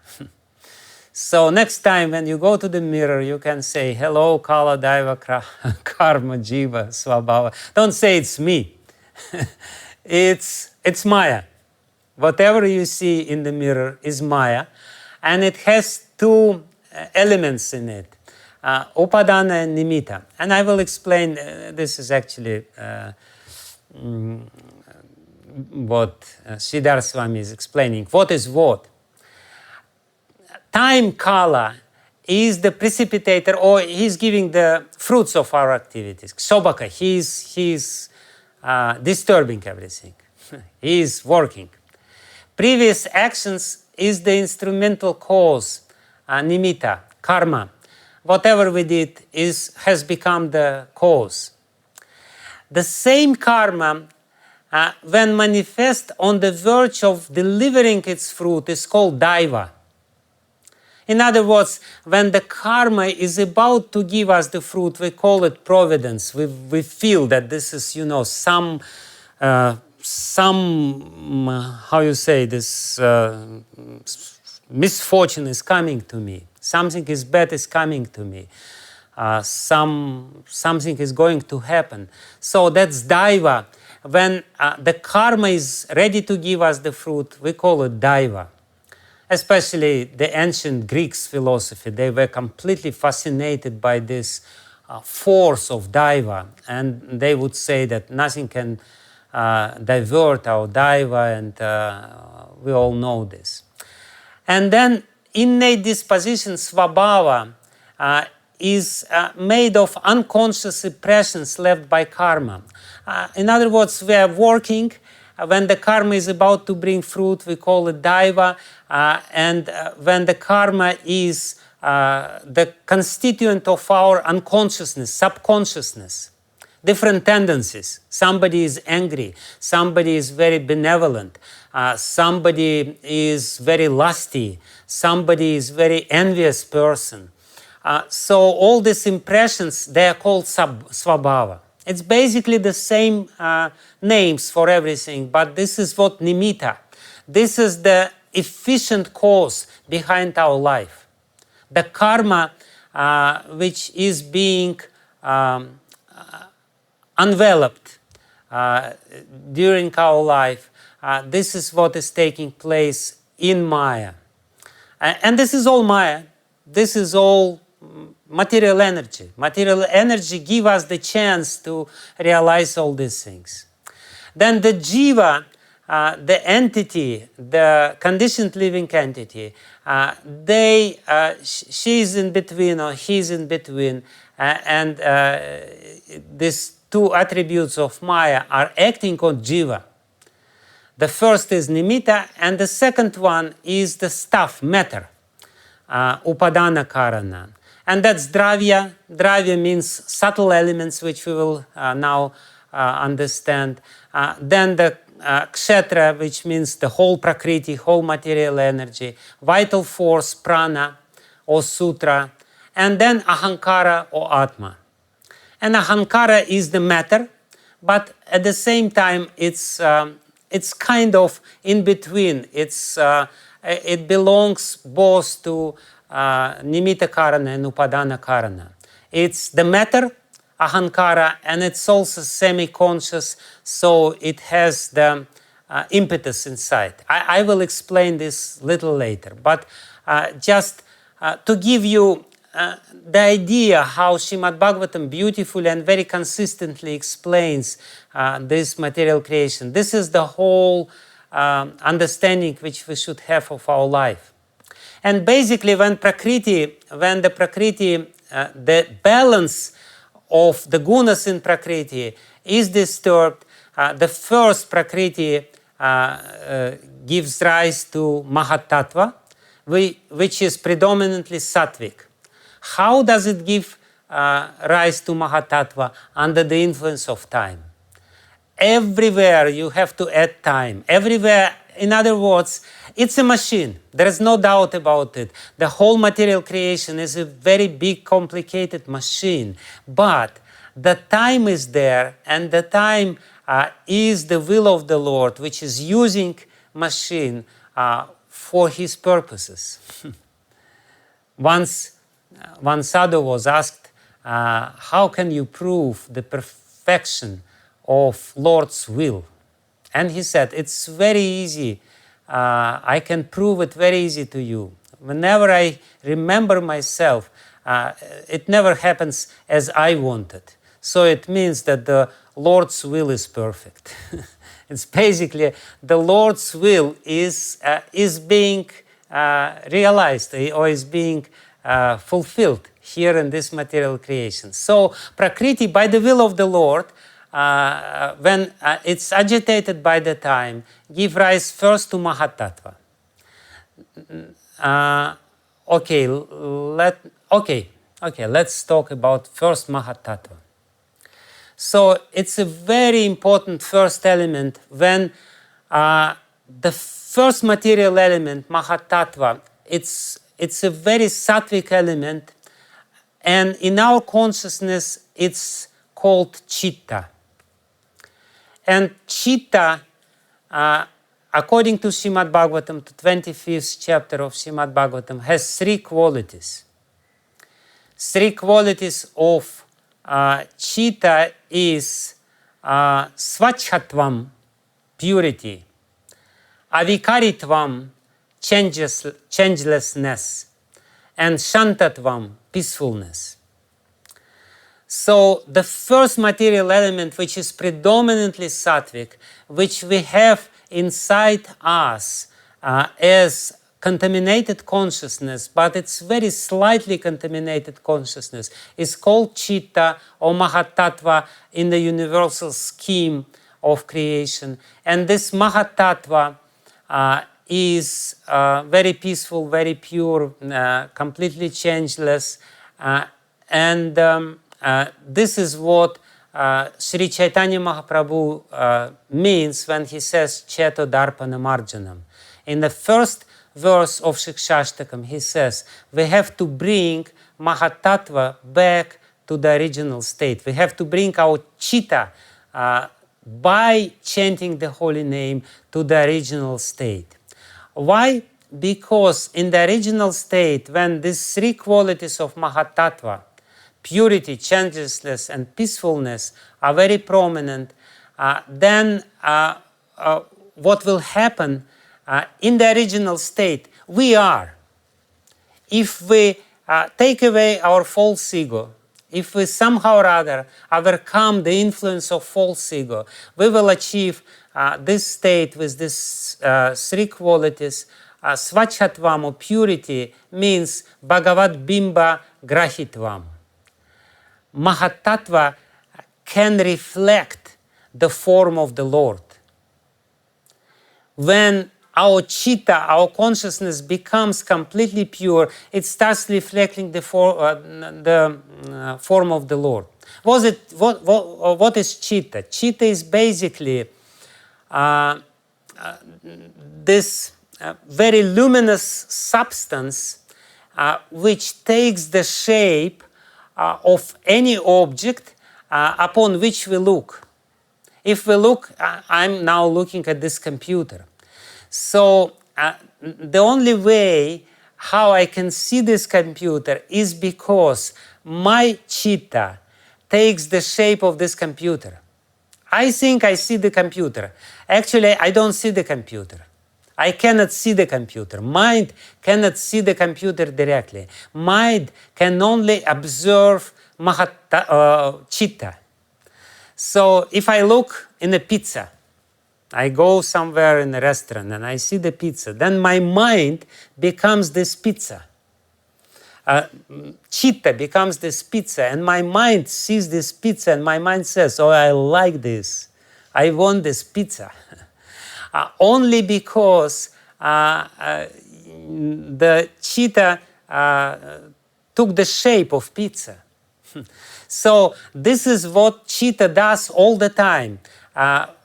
So next time when you go to the mirror, you can say, hello, kala, daiva, karma, jiva, svabhava. Don't say it's me. It's Maya. Whatever you see in the mirror is Maya, and it has two elements in it, upadana and nimitta. And I will explain, this is actually what Sridhar Swami is explaining. What is what? Time, kala, is the precipitator, or he's giving the fruits of our activities. Sobhaka, he's disturbing everything. He is working. Previous actions is the instrumental cause, nimitta, karma. Whatever we did has become the cause. The same karma, when manifest on the verge of delivering its fruit, is called daiva. In other words, when the karma is about to give us the fruit, we call it providence. We feel that this is, some how you say this, misfortune is coming to me. Something is bad is coming to me. Something is going to happen. So that's daiva. When the karma is ready to give us the fruit, we call it daiva. Especially the ancient Greeks' philosophy, they were completely fascinated by this force of daiva, and they would say that nothing can divert our daiva, and we all know this. And then innate disposition, svabhava, is made of unconscious impressions left by karma. In other words, we are working. When the karma is about to bring fruit, we call it daiva. And when the karma is the constituent of our unconsciousness, subconsciousness, different tendencies. Somebody is angry, somebody is very benevolent, somebody is very lusty, somebody is very envious person. So all these impressions, they are called svabhava. It's basically the same names for everything, but this is what nimitta. This is the efficient cause behind our life. The karma which is being enveloped during our life, this is what is taking place in Maya. And this is all Maya. This is all material energy. Material energy gives us the chance to realize all these things. Then the jiva, the entity, the conditioned living entity, she is in between, or he is in between, and these two attributes of Maya are acting on jiva. The first is nimitta, and the second one is the stuff, matter, upadana-kāraṇa. And that's dravya. Dravya means subtle elements, which we will now understand. Then the kshetra, which means the whole prakriti, whole material energy. Vital force, prana, or sutra. And then ahaṁ-kara, or atma. And ahaṁ-kara is the matter, but at the same time, it's kind of in between. It belongs both to nimitta-kāraṇa and upadana-kāraṇa. It's the matter, ahaṁ-kara, and it's also semi-conscious, so it has the impetus inside. I will explain this a little later, but just to give you the idea how Śrīmad-Bhāgavatam beautifully and very consistently explains this material creation. This is the whole understanding which we should have of our life. And basically, when the prakriti, the balance of the gunas in prakriti is disturbed, the first prakriti gives rise to mahat-tattva, which is predominantly sattvic. How does it give rise to mahat-tattva? Under the influence of time. Everywhere you have to add time. Everywhere in other words, it's a machine. There is no doubt about it. The whole material creation is a very big, complicated machine. But the time is there, and the time is the will of the Lord, which is using machine for his purposes. Once one sadhu was asked, how can you prove the perfection of Lord's will? And he said, it's very easy. I can prove it very easy to you. Whenever I remember myself, it never happens as I wanted. So it means that the Lord's will is perfect. It's basically the Lord's will is being realized or is being fulfilled here in this material creation. So Prakriti, by the will of the Lord, when it's agitated by the time, give rise first to mahat-tattva. Let's talk about first mahat-tattva. So it's a very important first element when the first material element, mahat-tattva, it's a very sattvic element, and in our consciousness it's called citta. And citta, according to Śrīmad-Bhāgavatam, the 25th chapter of Śrīmad-Bhāgavatam, has three qualities. Three qualities of citta is svachhatvam, purity, avikāritvam, changelessness, and shantatvam, peacefulness. So the first material element, which is predominantly sattvic, which we have inside us as contaminated consciousness, but it's very slightly contaminated consciousness, is called citta or mahat-tattva in the universal scheme of creation. And this mahat-tattva is very peaceful, very pure, completely changeless, and this is what Sri Chaitanya Mahaprabhu means when he says Cheto Darpana Marjanam. In the first verse of Shikshashtakam, he says, we have to bring Mahat-tattva back to the original state. We have to bring our citta by chanting the holy name to the original state. Why? Because in the original state, when these three qualities of Mahat-tattva, purity, changelessness, and peacefulness are very prominent, then what will happen in the original state, we are. If we take away our false ego, if we somehow or other overcome the influence of false ego, we will achieve this state with these three qualities. Svachhatvam, or purity, means Bhagavad Bimba Grahitvam. Mahat-tattva can reflect the form of the Lord. When our citta, our consciousness becomes completely pure, it starts reflecting the form of the Lord. What is citta? Citta is basically this very luminous substance which takes the shape of any object upon which we look. If we look, I'm now looking at this computer. So the only way how I can see this computer is because my citta takes the shape of this computer. I think I see the computer. Actually, I don't see the computer. I cannot see the computer. Mind cannot see the computer directly. Mind can only observe citta. So if I look in a pizza, I go somewhere in a restaurant and I see the pizza, then my mind becomes this pizza. Citta becomes this pizza, and my mind sees this pizza, and my mind says, oh, I like this. I want this pizza. Only because the citta took the shape of pizza. So this is what citta does all the time.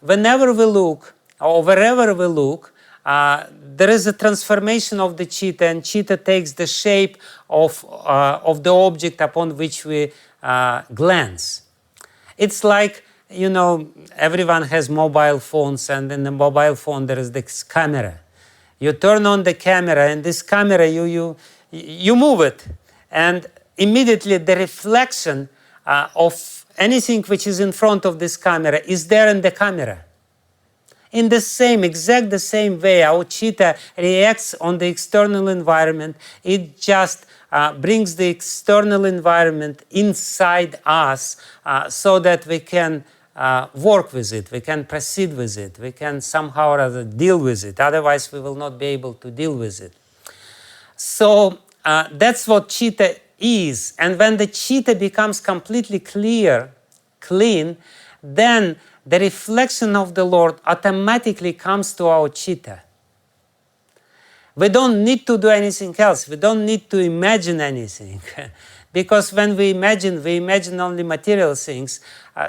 Whenever we look, or wherever we look, there is a transformation of the cety, and cety takes the shape of the object upon which we glance. It's like, you know, everyone has mobile phones, and in the mobile phone there is this camera. You turn on the camera, and this camera, you move it, and immediately the reflection of anything which is in front of this camera is there in the camera. In the exact same way, our cety reacts on the external environment. It just brings the external environment inside us so that we can work with it, we can proceed with it, we can somehow or other deal with it. Otherwise, we will not be able to deal with it. So that's what cety is. And when the cety becomes completely clean, then the reflection of the Lord automatically comes to our cety. We don't need to do anything else. We don't need to imagine anything. Because when we imagine only material things.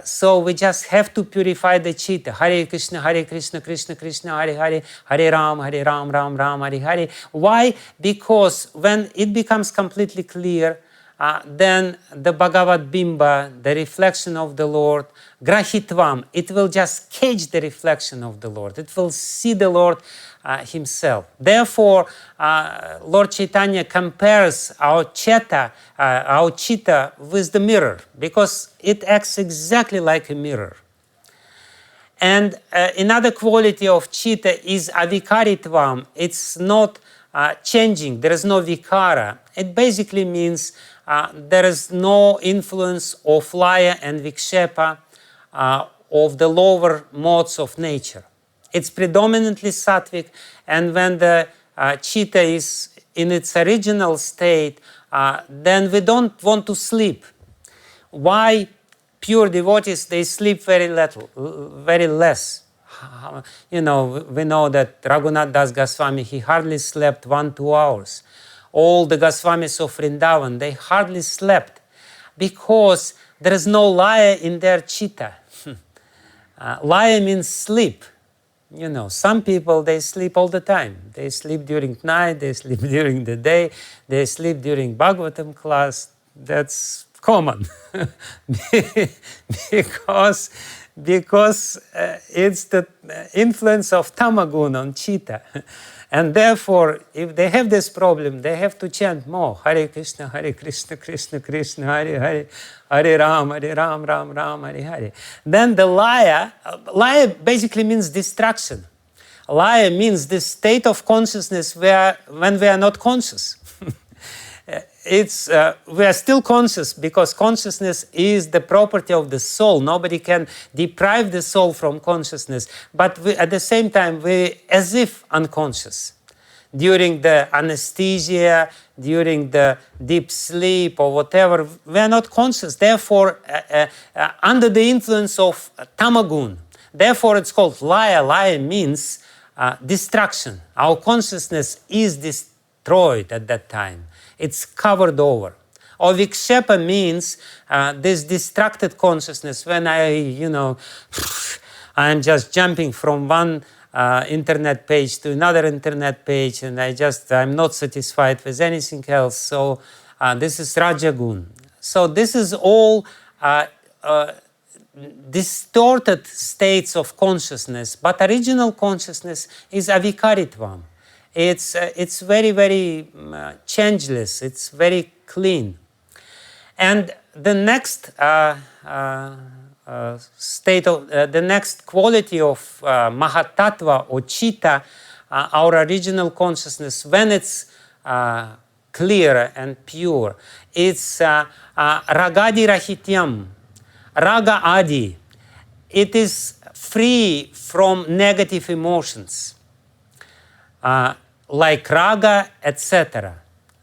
So we just have to purify the cety. Hare Krishna, Krishna Krishna, Hare Hare, Hare Ram, Ram Ram, Hare Hare. Why? Because when it becomes completely clear, then the Bhagavad Bimba, the reflection of the Lord, grahitvam, it will just catch the reflection of the Lord. It will see the Lord himself. Therefore, Lord Chaitanya compares our cety with the mirror, because it acts exactly like a mirror. And another quality of cety is avikaritvam. It's not changing. There is no vikara. It basically means there is no influence of laya and vikshepa of the lower modes of nature. It's predominantly sattvic, and when the cety is in its original state, then we don't want to sleep. Why? Pure devotees, they sleep very less. You know, we know that Raghunath Das Goswami, he hardly slept 1-2 hours. All the Goswamis of Vrindavan, they hardly slept because there is no laya in their cety. Laya means sleep. You know, some people, they sleep all the time. They sleep during night, they sleep during the day, they sleep during Bhagavatam class. That's common because it's the influence of tamagun on cety. And therefore, if they have this problem, they have to chant more. Hare Krishna, Krishna Krishna, Hare Hare, Hare Ram, Ram Ram, Hare Hare. Then the laya basically means distraction. Laya means this state of consciousness when we are not conscious. We are still conscious because consciousness is the property of the soul. Nobody can deprive the soul from consciousness. But at the same time, we as if unconscious. During the anesthesia, during the deep sleep or whatever, we are not conscious. Therefore, under the influence of tamagun. Therefore, it's called laya. Laya means distraction. Our consciousness is destroyed at that time. It's covered over. Or vikshepa means this distracted consciousness when I'm just jumping from one internet page to another internet page, and I'm not satisfied with anything else. So this is rajagun. So this is all distorted states of consciousness, but original consciousness is avikaritvam. It's very, very changeless. It's very clean. And the next state of the next quality of mahat-tattva or cety, our original consciousness, when it's clear and pure, it's ragadi rahityam, raga adi. It is free from negative emotions. Like raga, etc.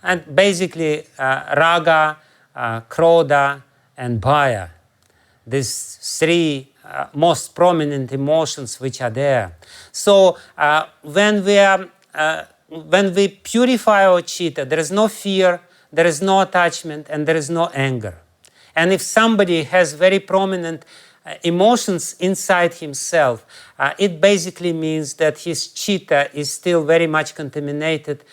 And basically raga, krodha, and bhaya. These three most prominent emotions which are there. So when we purify our cety, there is no fear, there is no attachment, and there is no anger. And if somebody has very prominent emotions inside himself, it basically means that his citta is still very much contaminated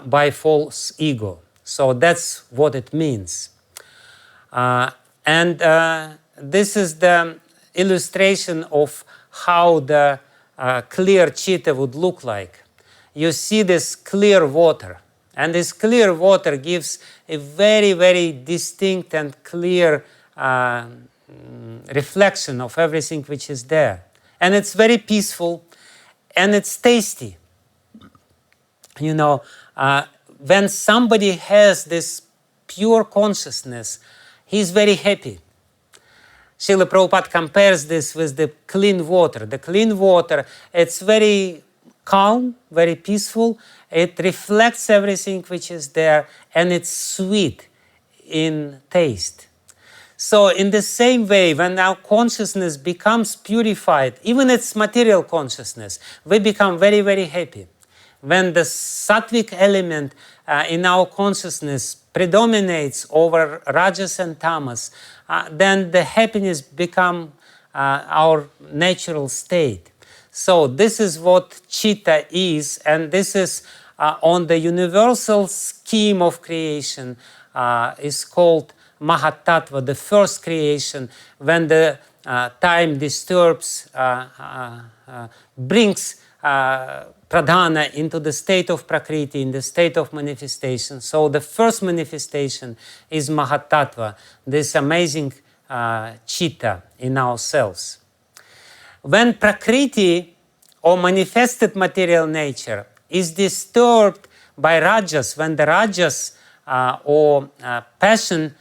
by false ego. So that's what it means. And this is the illustration of how the clear citta would look like. You see this clear water, and this clear water gives a very, very distinct and clear reflection of everything which is there. And it's very peaceful, and it's tasty. You know, when somebody has this pure consciousness, he's very happy. Srila Prabhupada compares this with the clean water. The clean water, it's very calm, very peaceful. It reflects everything which is there, and it's sweet in taste. So in the same way, when our consciousness becomes purified, even its material consciousness, we become very, very happy. When the sattvic element in our consciousness predominates over rajas and tamas, then the happiness become our natural state. So this is what citta is, and this is on the universal scheme of creation is called mahat-tattva, the first creation, when the time disturbs, brings pradhana into the state of prakriti, in the state of manifestation. So the first manifestation is mahat-tattva, this amazing citta in ourselves. When prakriti, or manifested material nature, is disturbed by rajas, when the rajas or passion,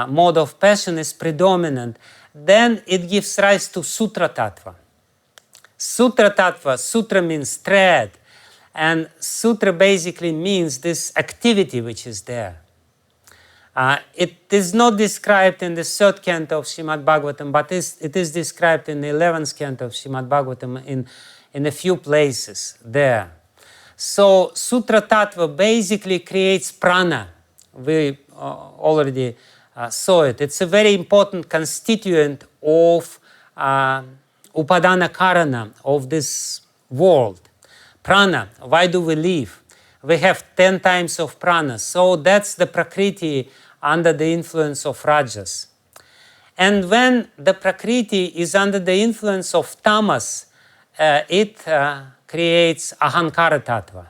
mode of passion is predominant, then it gives rise to sutra tattva. Sutra tattva, sutra means thread, and sutra basically means this activity which is there. It is not described in the 3rd canto of Śrīmad-Bhāgavatam, but it is described in the 11th canto of Śrīmad-Bhāgavatam in a few places there. So sutra tattva basically creates prana. We already saw it. It's a very important constituent of upadana karana, of this world. Prana, why do we live? We have 10 times of prana. So that's the prakriti under the influence of rajas. And when the prakriti is under the influence of tamas, it creates ahaṁ-tattva,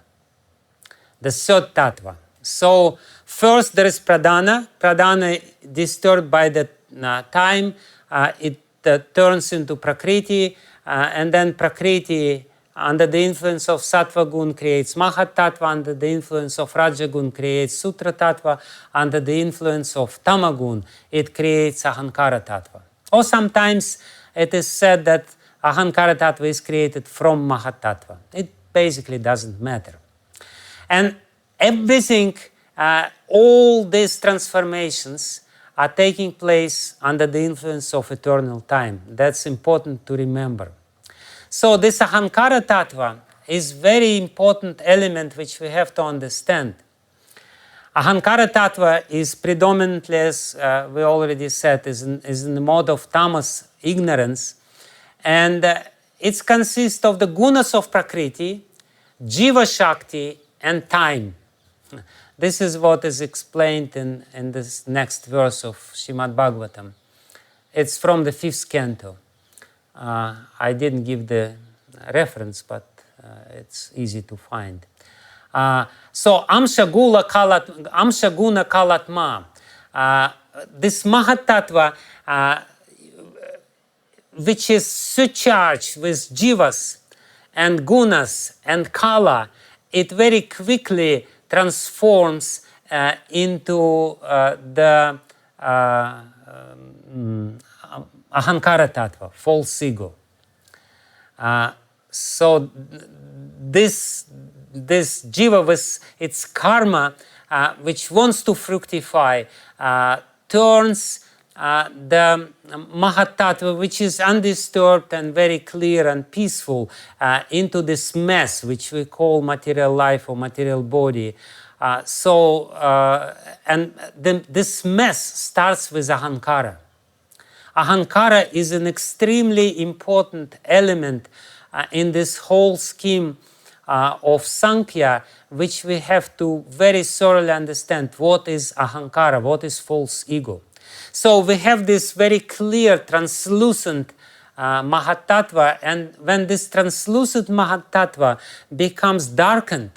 the 3rd tattva. So first there is pradhana. Pradhana disturbed by the time, it turns into prakriti, and then prakriti under the influence of sattva gun creates mahat-tattva, under the influence of rajagun creates sutra tattva, under the influence of tamagun it creates ahaṁ-tattva. Or sometimes it is said that ahaṁ-tattva is created from mahat-tattva. It basically doesn't matter. And everything, all these transformations are taking place under the influence of eternal time. That's important to remember. So this ahaṁ-tattva is very important element which we have to understand. Ahaṁ-tattva is predominantly, as we already said, is in the mode of tamas, ignorance, and it consists of the gunas of prakriti, jiva shakti, and time. This is what is explained in this next verse of Śrīmad-Bhāgavatam. It's from the 5th canto. I didn't give the reference, but it's easy to find. So ahaṁ-guna kalatmā. This mahat-tattva, which is surcharged with jivas and gunas and kala, it very quickly transforms into the ahaṁ-tattva, false ego. So this jiva with its karma, which wants to fructify, turns the mahat-tattva, which is undisturbed and very clear and peaceful, into this mess which we call material life or material body. This mess starts with ahaṁkara. ahaṁ-kara is an extremely important element in this whole scheme of Sankhya, which we have to very thoroughly understand what is ahaṁ-kara, what is false ego. So we have this very clear, translucent mahat-tattva, and when this translucent mahat-tattva becomes darkened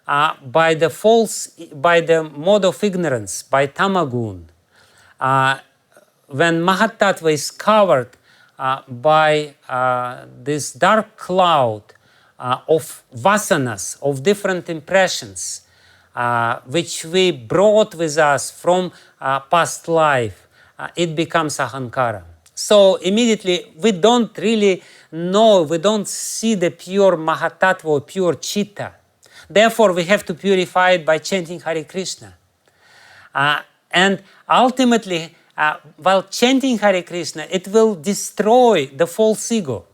by the mode of ignorance, by tamagun, when mahat-tattva is covered by this dark cloud of vasanas, of different impressions, which we brought with us from past life, it becomes ahaṁ-kara. So immediately we don't really know, we don't see the pure mahat-tattva or pure chitta. Therefore we have to purify it by chanting Hare Krishna. And ultimately, while chanting Hare Krishna, it will destroy the false ego.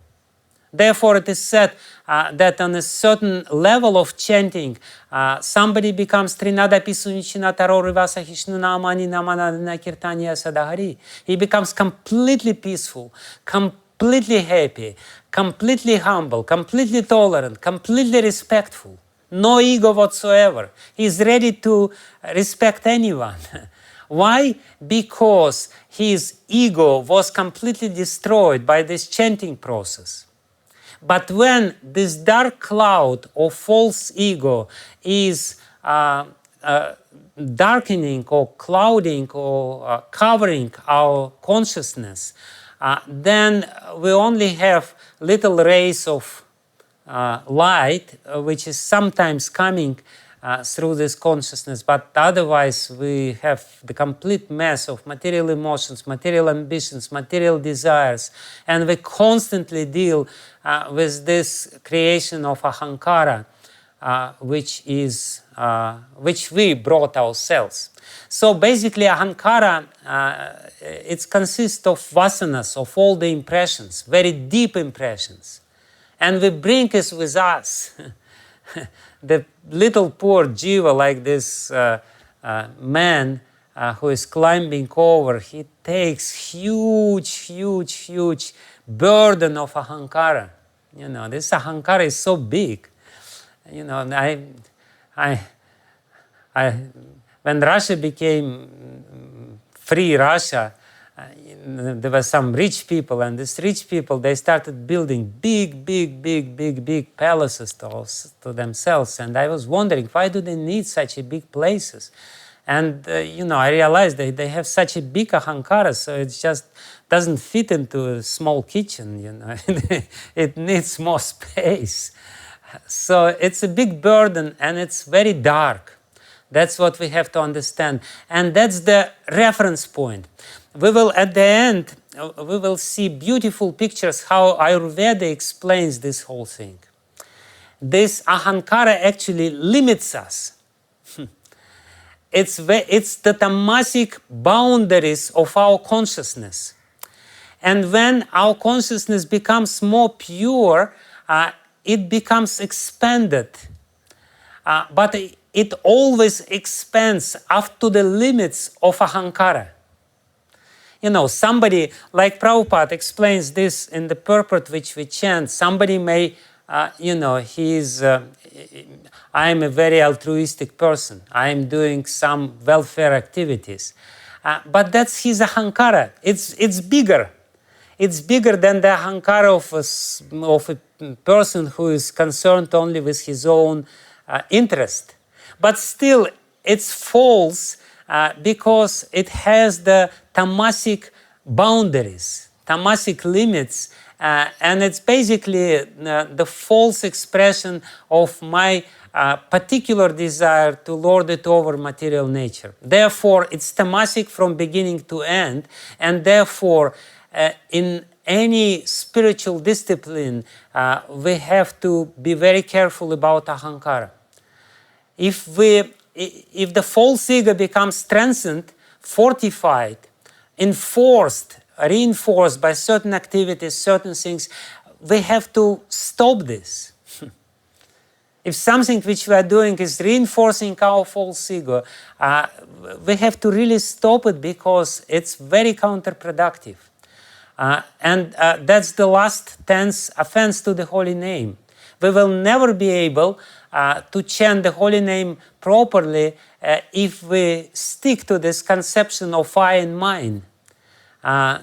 Therefore, it is said that on a certain level of chanting, somebody becomes trinadapi sunichina tarori vasahishnu namani namanadana kirtanya sadahari. He becomes completely peaceful, completely happy, completely humble, completely tolerant, completely respectful. No ego whatsoever. He is ready to respect anyone. Why? Because his ego was completely destroyed by this chanting process. But when this dark cloud of false ego is darkening or clouding or covering our consciousness, then we only have little rays of light, which is sometimes coming through this consciousness, but otherwise we have the complete mess of material emotions, material ambitions, material desires, and we constantly deal with this creation of ahaṁ-kara, which we brought ourselves. So basically ahaṁ-kara, it consists of vasanas, of all the impressions, very deep impressions, and we bring it with us. The little poor jiva, like this man who is climbing over, he takes huge burden of ahaṁ-kara. You know, this ahaṁ-kara is so big. You know, when Russia became free Russia, there were some rich people, and these rich people, they started building big palaces to themselves. And I was wondering, why do they need such a big places? And you know, I realized they have such a big ahaṁ-kara, so it just doesn't fit into a small kitchen. You know, it needs more space. So it's a big burden, and it's very dark. That's what we have to understand, and that's the reference point. We will, at the end, we will see beautiful pictures how Ayurveda explains this whole thing. This ahaṁ-kara actually limits us. It's the tamasic boundaries of our consciousness. And when our consciousness becomes more pure, it becomes expanded. But it always expands up to the limits of ahaṁ-kara. You know, somebody, like Prabhupada explains this in the purport which we chant, somebody may, you know, I am a very altruistic person. I am doing some welfare activities. But that's his ahaṁ-kara. It's bigger. It's bigger than the ahaṁ-kara of a person who is concerned only with his own interest. But still, it's false because it has the tamasic boundaries, tamasic limits, and it's basically the false expression of my particular desire to lord it over material nature. Therefore, it's tamasic from beginning to end, and therefore, in any spiritual discipline, we have to be very careful about ahaṁ-kara. If the false ego becomes strengthened, fortified, enforced, reinforced by certain activities, certain things, we have to stop this. If something which we are doing is reinforcing our false ego, we have to really stop it because it's very counterproductive. And that's the last 10th offense to the holy name. We will never be able to chant the holy name properly if we stick to this conception of I and mine.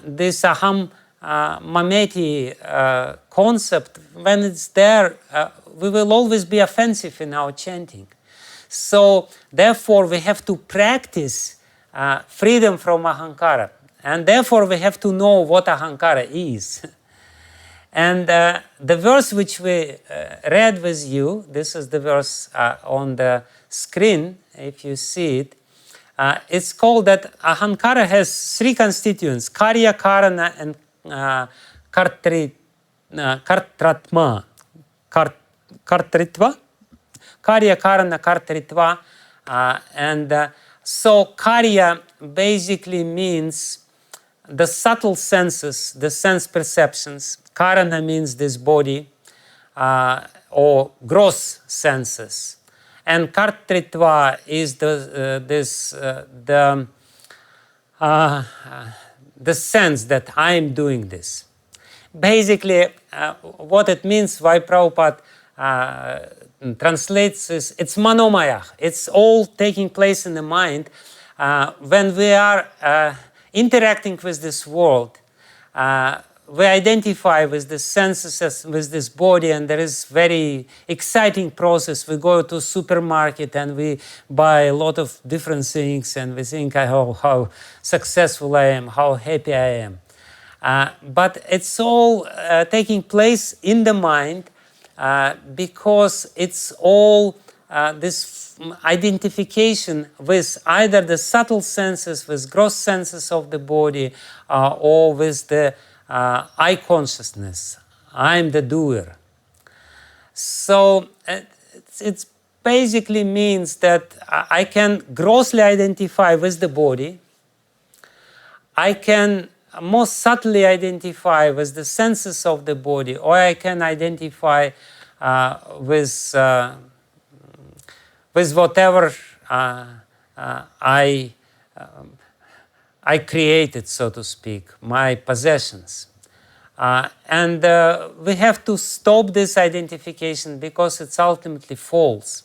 This ahaṁ-mameti concept, when it's there, we will always be offensive in our chanting. So therefore we have to practice freedom from ahaṁkara. And therefore we have to know what ahaṁkara is. And the verse which we read with you, this is the verse on the screen, if you see it, it's called that ahaṁkara has three constituents, kārya-kāraṇa and kartrātmā. Kartrātva? kārya-kāraṇa-kartrātmā. And so kārya basically means the subtle senses, the sense perceptions. Karana means this body or gross senses. And kartrātva is the sense that I am doing this. Basically, what it means, why Prabhupada translates is, it's mano-mayaḥ. It's all taking place in the mind. When we are interacting with this world, we identify with the senses, with this body, and there is very exciting process. We go to supermarket and we buy a lot of different things, and we think how successful I am, how happy I am. But it's all taking place in the mind because it's all this identification with either the subtle senses, with gross senses of the body, or with the I consciousness. I'm the doer. So it basically means that I can grossly identify with the body. I can most subtly identify with the senses of the body, or I can identify with whatever I created, so to speak, my possessions. And we have to stop this identification because it's ultimately false.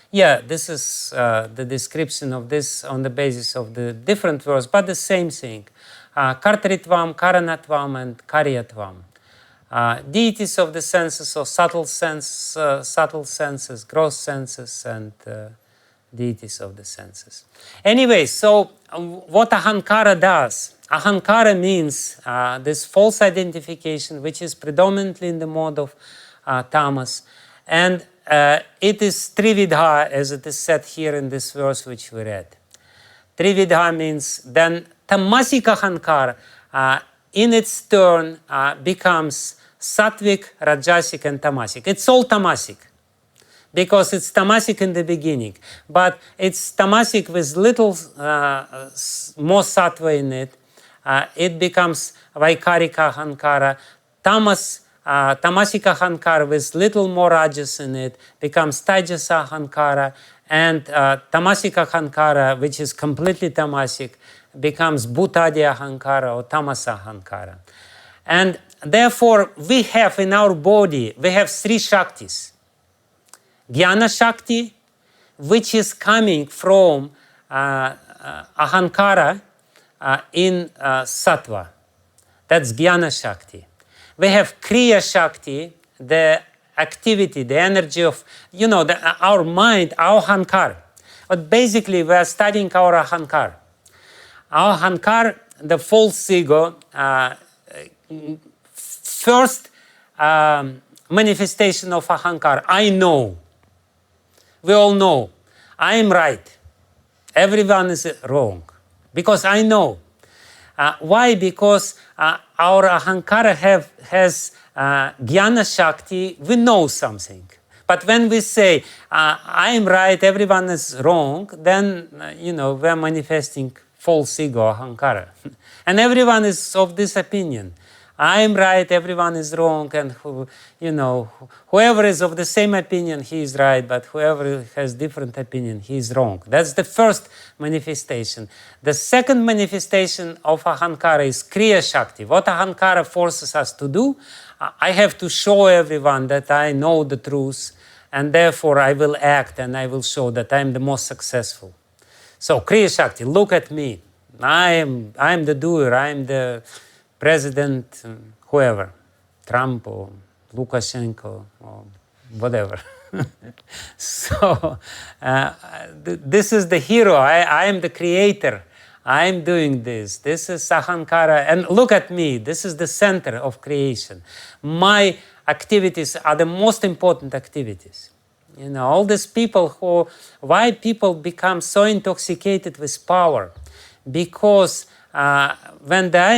Yeah, this is the description of this on the basis of the different verse, but the same thing. Kartritvam, Karanatvam, and Karyatvam. Deities of the senses, or subtle senses, gross senses, and deities of the senses. Anyway, so what ahaṁkara does? Ahaṁkara means this false identification, which is predominantly in the mode of tamas, and it is tridhā, as it is said here in this verse which we read. Tridhā means then tamasic ahaṁkara in its turn becomes sattvic, rajasic, and tamasic. It's all tamasic, because it's tamasic in the beginning, but it's tamasic with little more sattva in it. It becomes vaikārika ahaṁkara. Tamasic ahaṁkara with little more rajas in it becomes taijasa ahaṁkara, and tamasic ahaṁkara, which is completely tamasic, becomes bhūtendriya ahaṁkara or tamasa ahaṁkara. And therefore, we have in our body, we have three shaktis. Jnana Shakti, which is coming from ahaṁkara in sattva. That's Jnana Shakti. We have Kriya Shakti, the activity, the energy of, our mind, our ahaṁkara. But basically, we are studying our ahaṁkara. Our ahaṁkara, the false ego, first manifestation of ahaṁkara, I know. We all know. I am right. Everyone is wrong. Because I know. Why? Because our ahaṁkara has jnana shakti, we know something. But when we say, I am right, everyone is wrong, then, we are manifesting false ego, ahaṁkara. And everyone is of this opinion. I'm right, everyone is wrong, and whoever is of the same opinion, he is right, but whoever has different opinion, he is wrong. That's the first manifestation. The second manifestation of ahaṁ-kara is kriya-shakti. What ahaṁ-kara forces us to do, I have to show everyone that I know the truth, and therefore I will act and I will show that I am the most successful. So kriya-shakti, look at me. I am the doer, I am the president, whoever, Trump or Lukashenko or whatever. So this is the hero. I am the creator. I am doing this. This is ahaṁ-kara. And look at me. This is the center of creation. My activities are the most important activities. All these people why people become so intoxicated with power? Because when they are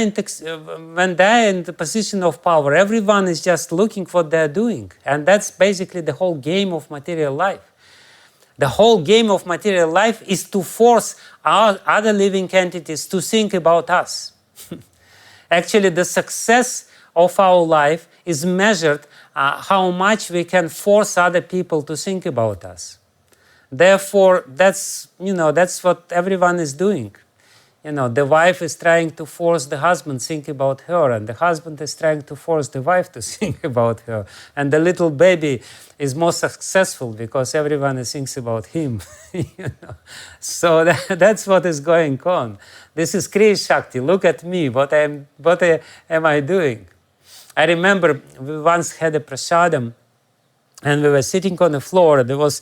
in the position of power, everyone is just looking what they're doing. And that's basically the whole game of material life. The whole game of material life is to force our other living entities to think about us. Actually, the success of our life is measured how much we can force other people to think about us. Therefore, that's what everyone is doing. The wife is trying to force the husband to think about her, and the husband is trying to force the wife to think about her. And the little baby is more successful because everyone thinks about him. So that's what is going on. This is Kriya Shakti. Look at me. What am I doing? I remember we once had a prasadam, and we were sitting on the floor. There was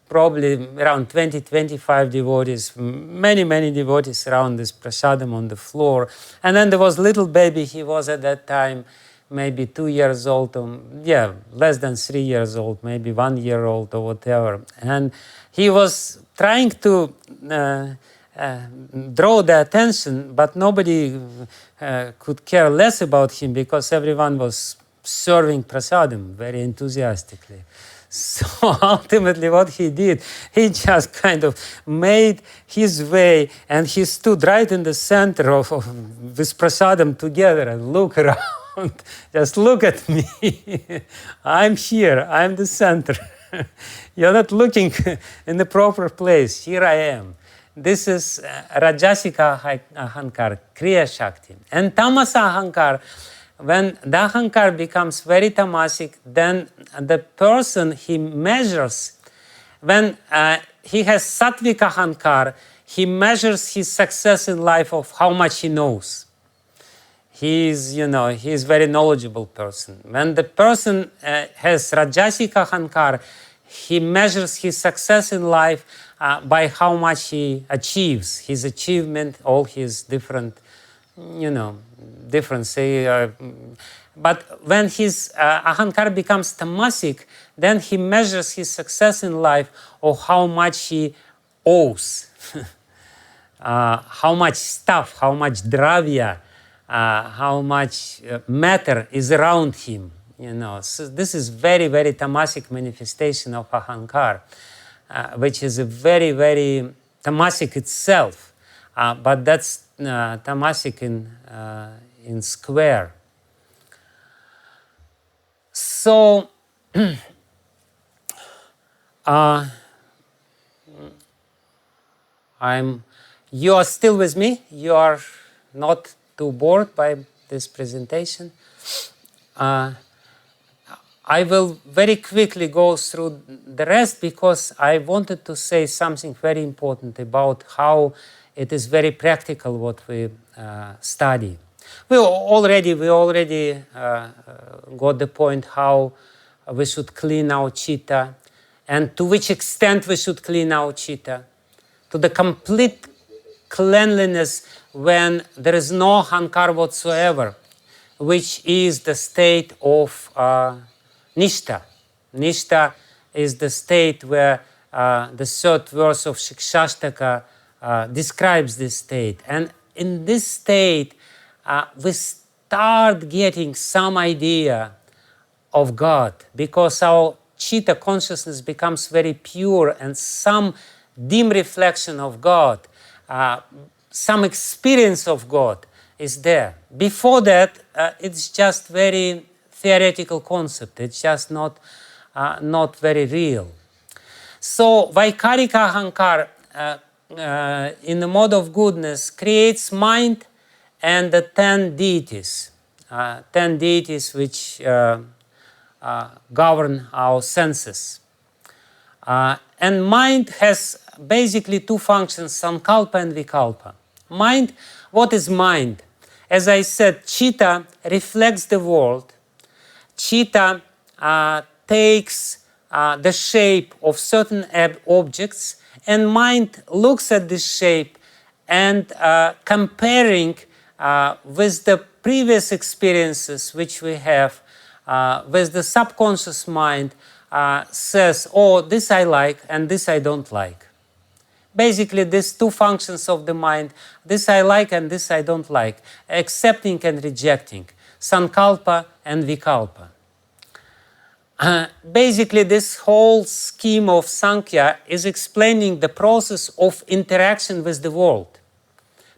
probably around 20-25 devotees, many devotees around this prasadam on the floor. And then there was little baby. He was at that time maybe 2 years old, or less than 3 years old, maybe 1 year old or whatever. And he was trying to draw the attention, but nobody could care less about him because everyone was serving prasadam very enthusiastically. So ultimately what he did, he just kind of made his way, and he stood right in the center of this prasadam together and looked around. Just look at me. I'm here. I'm the center. You're not looking in the proper place. Here I am. This is Rajasika ahaṁ-kara, Kriya Shakti. And Tamasa ahaṁ-kara, when the ahaṁ-kara becomes very tamasic, then the person, he measures, when he has sattvic ahaṁ-kara, he measures his success in life of how much he knows. He is very knowledgeable person. When the person has rajasic ahaṁ-kara, he measures his success in life by how much he achieves, his achievement, all his different, but when his ahaṁ-kara becomes tamasic, then he measures his success in life of how much he owes, how much stuff, how much dravya, how much matter is around him. So this is very tamasic manifestation of ahaṁ-kara, which is a very tamasic itself, but that's tamasic in square. So you are still with me? You are not too bored by this presentation? I will very quickly go through the rest because I wanted to say something very important about how it is very practical what we study. We already got the point how we should clean our citta, and to which extent we should clean our citta. To the complete cleanliness when there is no ahaṁ-kara whatsoever, which is the state of nishta. Nishta is the state where the third verse of Shikshashtaka describes this state. And in this state, we start getting some idea of God, because our citta consciousness becomes very pure, and some dim reflection of God, some experience of God is there. Before that, it's just very theoretical concept. It's just not very real. So vaikārika ahaṁ-kara in the mode of goodness creates mind and the 10 deities. 10 deities which govern our senses. And mind has basically two functions, sankalpa and vikalpa. Mind, what is mind? As I said, citta reflects the world. Citta takes the shape of certain objects, and mind looks at this shape and comparing with the previous experiences which we have, with the subconscious mind, says, oh, this I like and this I don't like. Basically, these two functions of the mind, this I like and this I don't like, accepting and rejecting, sankalpa and vikalpa. Basically, this whole scheme of Sankhya is explaining the process of interaction with the world,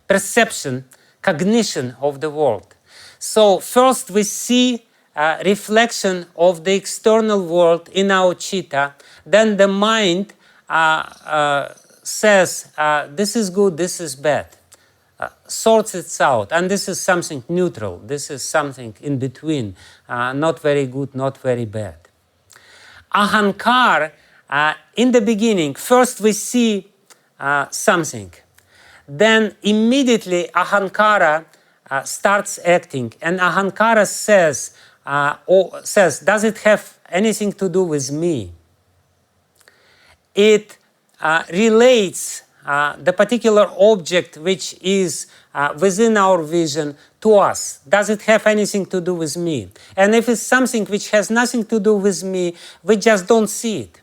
perception, cognition of the world. So first we see reflection of the external world in our citta, then the mind says, this is good, this is bad, sorts it out, and this is something neutral, this is something in between, not very good, not very bad. Ahaṁ-kara, in the beginning, first we see something, then immediately ahaṁ-kara starts acting, and ahaṁ-kara says, does it have anything to do with me? It relates the particular object which is within our vision to us. Does it have anything to do with me? And if it's something which has nothing to do with me, we just don't see it.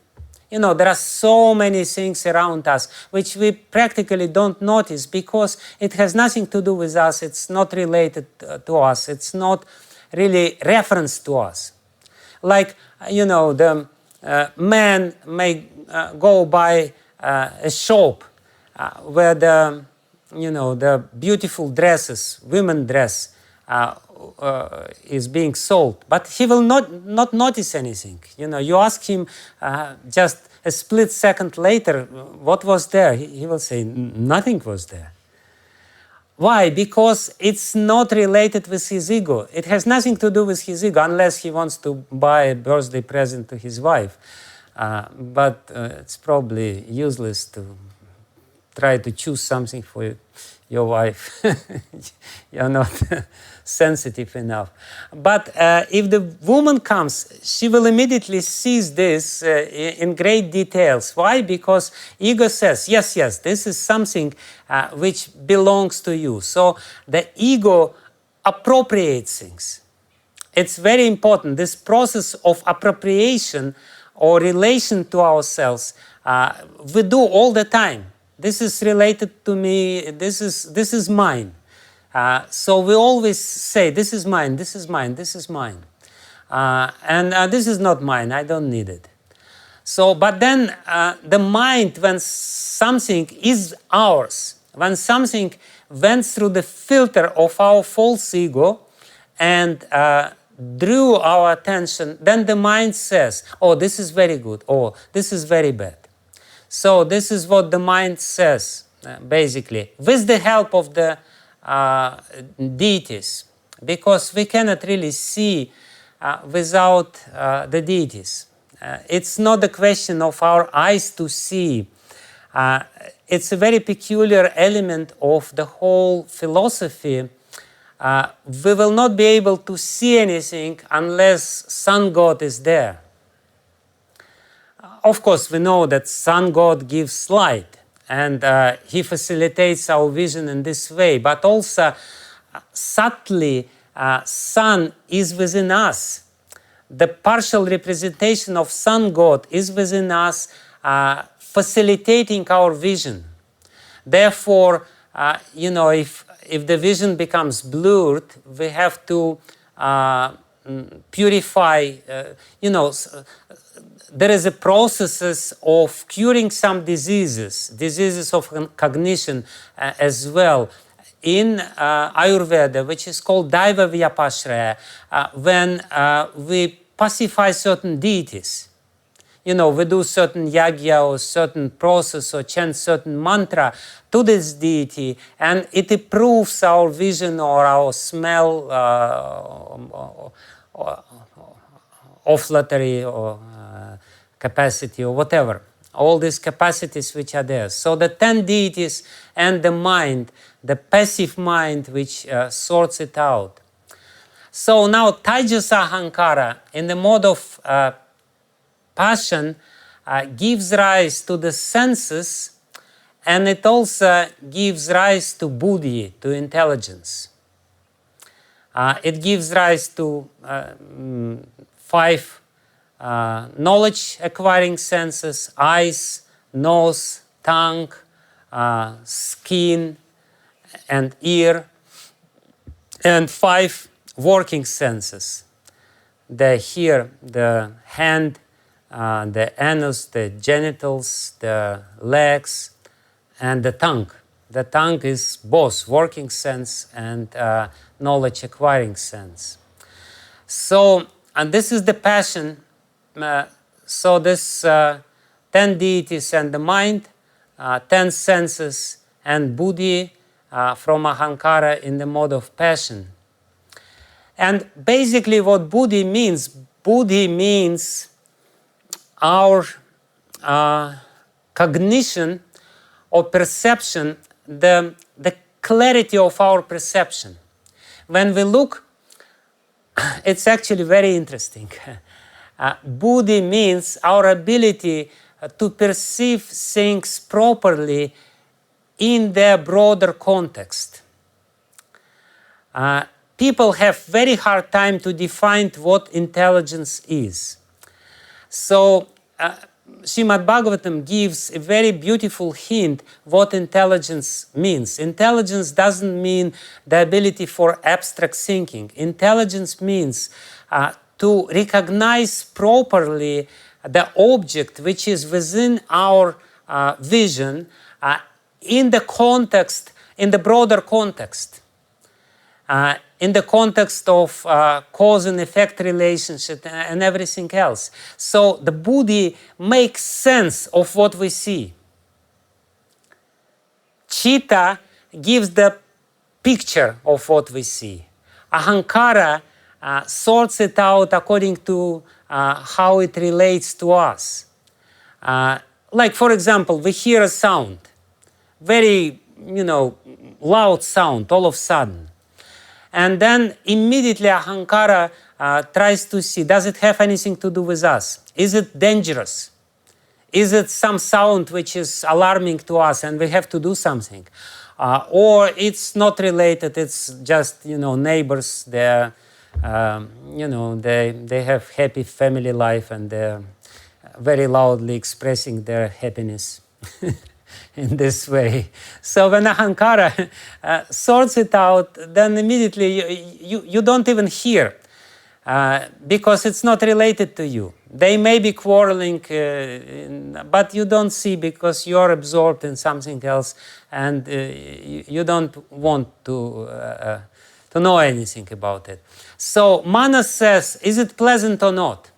You know, there are so many things around us which we practically don't notice because it has nothing to do with us, it's not related to us, it's not really reference to us. Like, you know, the man may go by a shop where the, you know, the beautiful dresses, women dress, is being sold, but he will not notice anything. You know, you ask him just a split second later, what was there? He will say, nothing was there. Why? Because it's not related with his ego. It has nothing to do with his ego, unless he wants to buy a birthday present to his wife. But it's probably useless to try to choose something for your wife. You're not sensitive enough. But if the woman comes, she will immediately seize this in great details. Why? Because ego says, yes, this is something which belongs to you. So the ego appropriates things. It's very important. This process of appropriation or relation to ourselves, we do all the time. This is related to me, this is mine. So we always say, this is mine, this is mine, this is mine. And this is not mine, I don't need it. So, but then the mind, when something is ours, when something went through the filter of our false ego and drew our attention, then the mind says, oh, this is very good, or this is very bad. So this is what the mind says, basically, with the help of the deities, because we cannot really see without the deities. It's not a question of our eyes to see. It's a very peculiar element of the whole philosophy. We will not be able to see anything unless sun god is there. Of course, we know that sun god gives light, and he facilitates our vision in this way, but also subtly, sun is within us. The partial representation of sun god is within us, facilitating our vision. Therefore, you know, if the vision becomes blurred, we have to purify, you know, there is a process of curing some diseases of cognition as well. in Ayurveda, which is called Daiva Vyapashraya, when we pacify certain deities. You know, we do certain yagya or certain process or chant certain mantra to this deity, and it improves our vision or our smell, olfactory or capacity or whatever. All these capacities which are there. So the 10 deities and the mind, the passive mind which sorts it out. So now taijasa ahaṁ-kara in the mode of passion gives rise to the senses, and it also gives rise to buddhi, to intelligence. It gives rise to 5 knowledge acquiring senses: eyes, nose, tongue, skin and ear, and 5 working senses: the ear, the hand, the anus, the genitals, the legs, and the tongue. The tongue is both working sense and knowledge acquiring sense. So, and this is the passion. So this 10 deities and the mind, 10 senses and buddhi from ahaṁ-kara in the mode of passion. And basically what buddhi means our cognition or perception, the clarity of our perception. When we look, it's actually very interesting. Buddhi means our ability to perceive things properly in their broader context. People have very hard time to define what intelligence is. So Śrīmad-Bhāgavatam gives a very beautiful hint what intelligence means. Intelligence doesn't mean the ability for abstract thinking. Intelligence means to recognize properly the object which is within our vision in the context, in the broader context. In the context of cause and effect relationship and everything else. So the buddhi makes sense of what we see. Chitta gives the picture of what we see. Ahaṁ-kara sorts it out according to how it relates to us. Like for example, we hear a sound, very, loud sound all of a sudden. And then immediately ahaṁ-kara tries to see, does it have anything to do with us? Is it dangerous? Is it some sound which is alarming to us and we have to do something? Or it's not related, it's just, neighbors, they're, they have happy family life and they're very loudly expressing their happiness. In this way. So when ahaṁ-kara sorts it out, then immediately you don't even hear because it's not related to you. They may be quarreling, but you don't see because you're absorbed in something else and you don't want to know anything about it. So Manas says, is it pleasant or not?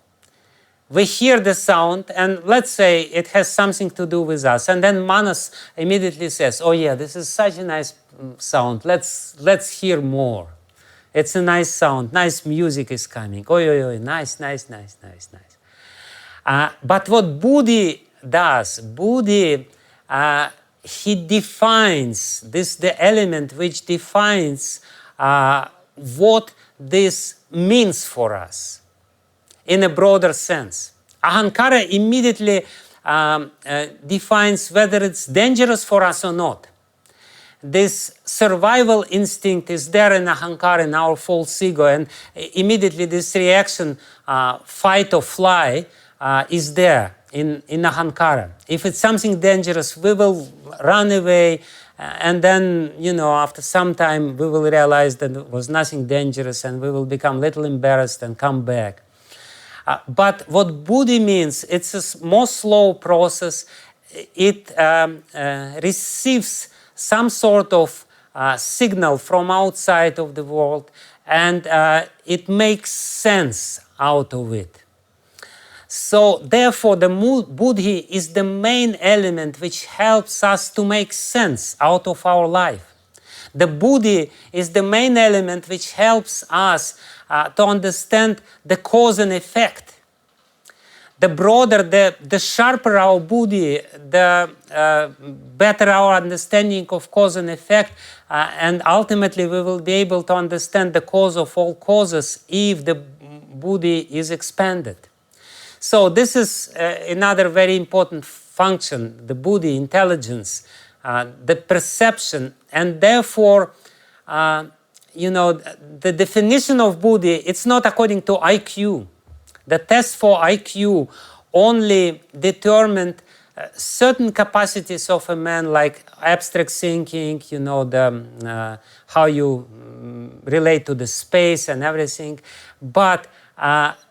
We hear the sound and let's say it has something to do with us, and then Manas immediately says, oh yeah, this is such a nice sound, let's hear more. It's a nice sound, nice music is coming, nice. But what buddhi does, buddhi, he defines this, the element which defines what this means for us. In a broader sense. Ahaṁ-kara immediately defines whether it's dangerous for us or not. This survival instinct is there in ahaṁ-kara, in our false ego, and immediately this reaction, fight or fly, is there in ahaṁ-kara. If it's something dangerous, we will run away, and then, after some time, we will realize that it was nothing dangerous, and we will become a little embarrassed and come back. But what buddhi means, it's a more slow process. It receives some sort of signal from outside of the world, and it makes sense out of it. So therefore the buddhi is the main element which helps us to make sense out of our life. The buddhi is the main element which helps us to understand the cause and effect. The broader, the sharper our buddhi, the better our understanding of cause and effect, and ultimately we will be able to understand the cause of all causes if the buddhi is expanded. So this is another very important function, the buddhi, intelligence, the perception, and therefore, the definition of buddhi, it's not according to IQ. The test for IQ only determined certain capacities of a man, like abstract thinking, how you relate to the space and everything. But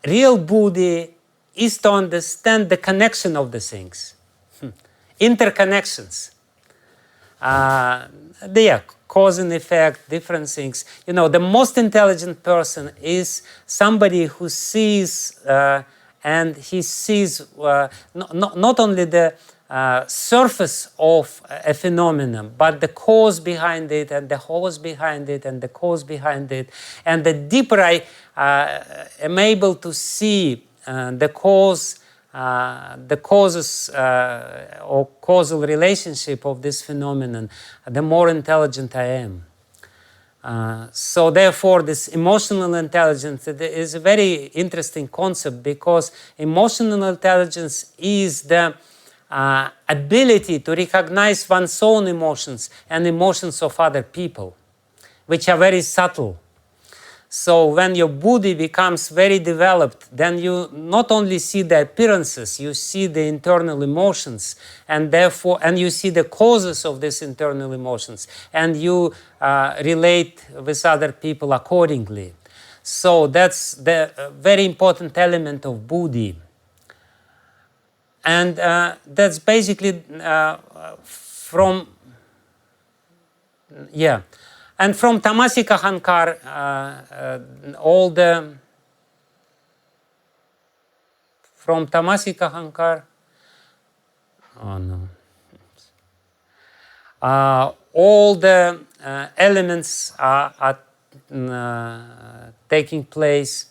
real buddhi is to understand the connection of the things, interconnections. Cause and effect, different things. The most intelligent person is somebody who sees and he sees not only the surface of a phenomenon, but the cause behind it, and the cause behind it, and the cause behind it. And the deeper I am able to see the causes or causal relationship of this phenomenon, the more intelligent I am. So therefore, this emotional intelligence is a very interesting concept, because emotional intelligence is the ability to recognize one's own emotions and emotions of other people, which are very subtle. So when your buddhi becomes very developed, then you not only see the appearances, you see the internal emotions, and therefore, and you see the causes of these internal emotions, and you relate with other people accordingly. So that's the very important element of buddhi. And that's basically And from tamasic ahankar, from tamasic ahankar, all the elements are taking place.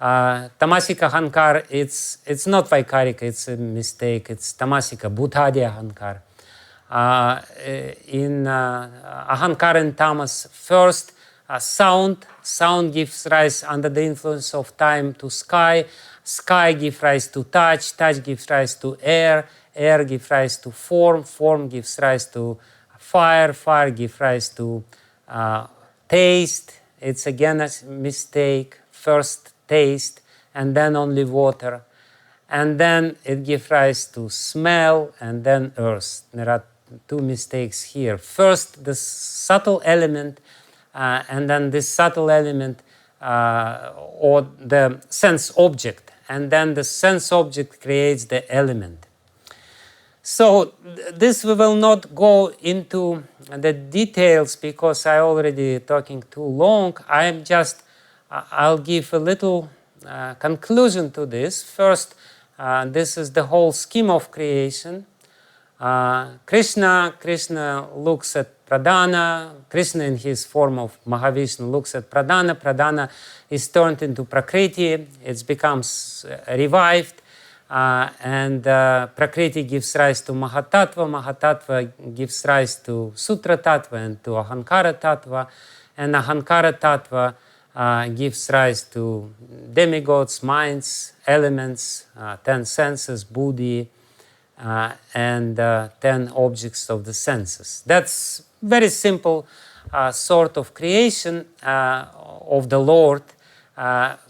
Tamasic ahankar, it's not vaikārika, it's a mistake, it's tamasika, bhutadi ahankar. In ahankara and tamas, first sound gives rise under the influence of time to sky gives rise to touch gives rise to air gives rise to form gives rise to fire gives rise to taste. It's again a mistake, first taste and then only water, and then it gives rise to smell and then earth. There are two mistakes here. First, the subtle element, and then this subtle element or the sense object, and then the sense object creates the element. So this we will not go into the details because I already talking too long. I'll give a little conclusion to this. First, this is the whole scheme of creation. Krishna looks at Pradhana. Krishna in his form of Mahavishnu looks at Pradhana. Pradhana is turned into Prakriti. It becomes revived. And Prakriti gives rise to mahat-tattva. Mahat-tattva gives rise to sutra-tattva and to ahaṁ-tattva. And ahaṁ-tattva gives rise to demigods, minds, elements, 10 senses, buddhi, and 10 objects of the senses. That's very simple sort of creation of the Lord,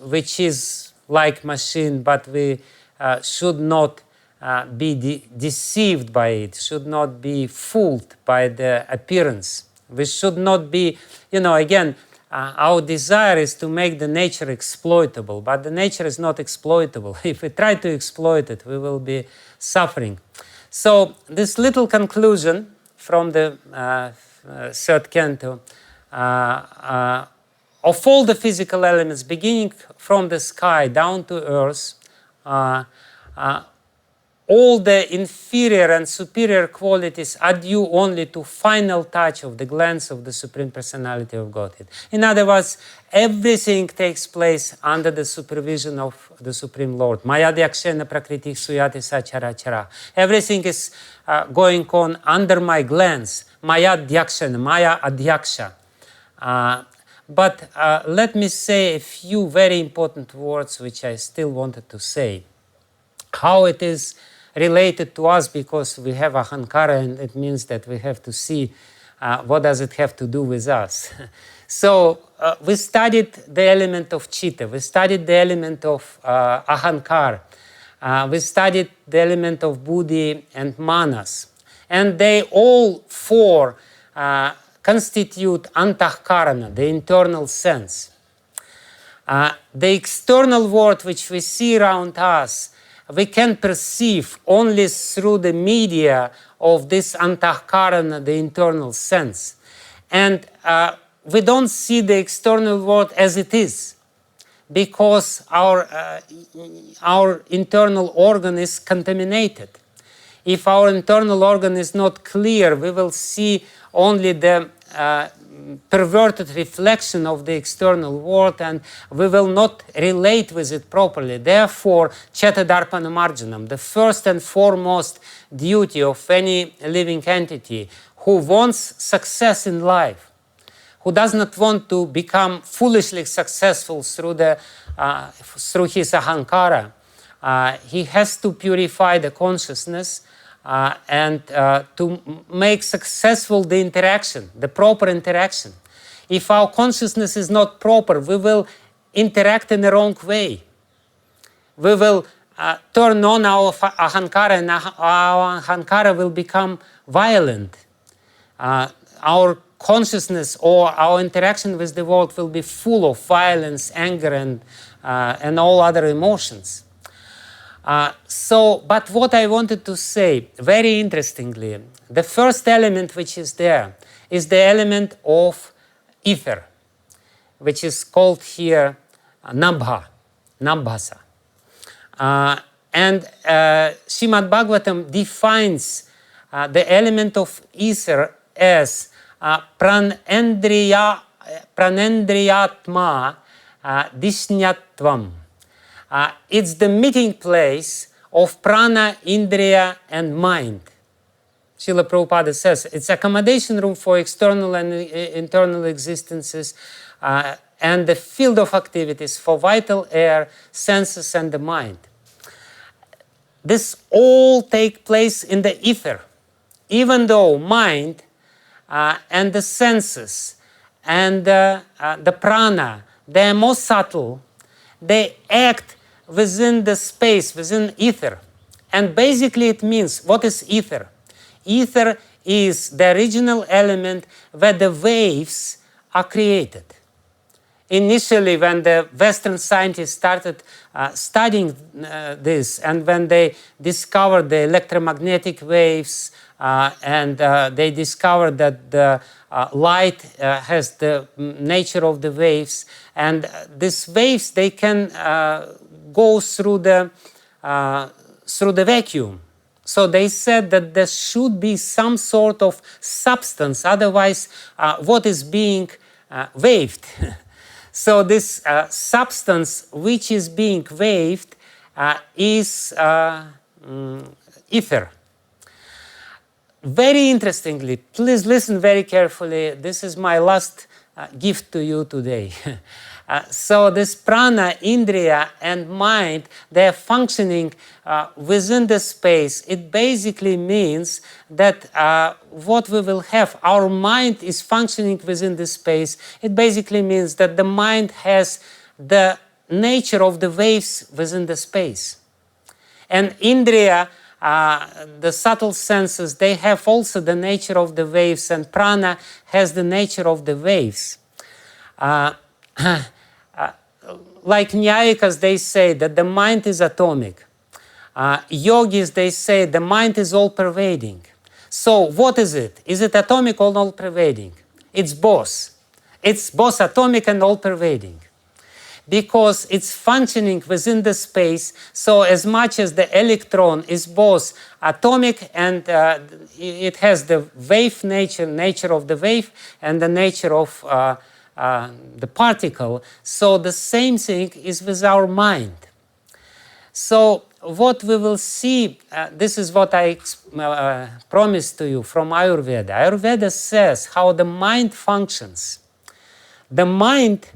which is like machine, but we should not be deceived by it, should not be fooled by the appearance. We should not be, again, our desire is to make the nature exploitable, but the nature is not exploitable. If we try to exploit it, we will be suffering. So this little conclusion from the third canto, of all the physical elements, beginning from the sky down to earth, all the inferior and superior qualities are due only to final touch of the glance of the Supreme Personality of Godhead. In other words, everything takes place under the supervision of the Supreme Lord. Maya Dhyakshena Prakriti Suyati Sachara. Everything is going on under my glance. Maya Dhyakshena, Maya Adhyaksha. But let me say a few very important words which I still wanted to say. How it is related to us, because we have ahaṁ-kara, and it means that we have to see what does it have to do with us. So we studied the element of chitta, we studied the element of ahaṁ-kara, we studied the element of buddhi and manas, and they all four constitute antah-karana, the internal sense. The external world which we see around us, we can perceive only through the media of this antah-karana, the internal sense. And we don't see the external world as it is, because our internal organ is contaminated. If our internal organ is not clear, we will see only the perverted reflection of the external world, and we will not relate with it properly. Therefore, Chetadarpana Marjanam, the first and foremost duty of any living entity who wants success in life, who does not want to become foolishly successful through his ahaṁ-kara, he has to purify the consciousness and to make successful the interaction, the proper interaction. If our consciousness is not proper, we will interact in the wrong way. We will turn on our ahaṁ-kara, and our ahaṁ-kara will become violent. Our consciousness or our interaction with the world will be full of violence, anger, and all other emotions. But what I wanted to say, very interestingly, the first element which is there is the element of ether, which is called here nabhasa. And Śrīmad-Bhāgavatam defines the element of ether as pranendriyatma dishnyattvam. It's the meeting place of prana, indriya, and mind. Srila Prabhupada says it's accommodation room for external and internal existences, and the field of activities for vital air, senses, and the mind. This all take place in the ether, even though mind and the senses and the prana, they are more subtle. They act within the space, within ether. And basically it means, what is ether? Ether is the original element where the waves are created. Initially, when the Western scientists started studying this, and when they discovered the electromagnetic waves, and they discovered that the light has the nature of the waves, and these waves, they can go through the vacuum. So they said that there should be some sort of substance, otherwise what is being waved? So this substance which is waved is ether. Very interestingly, please listen very carefully. This is my last gift to you today. So this prana, indriya, and mind, they are functioning within the space. It basically means that what we will have, our mind is functioning within the space. It basically means that the mind has the nature of the waves within the space. And indriya, the subtle senses, they have also the nature of the waves, and prana has the nature of the waves. Like Nyāyikas, they say that the mind is atomic. Yogis, they say the mind is all-pervading. So what is it? Is it atomic or all-pervading? It's both. It's both atomic and all-pervading, because it's functioning within the space. So as much as the electron is both atomic and it has the wave nature of the wave and the nature of the particle, so the same thing is with our mind. So what we will see, this is what I promised to you from Ayurveda. Ayurveda says how the mind functions. The mind,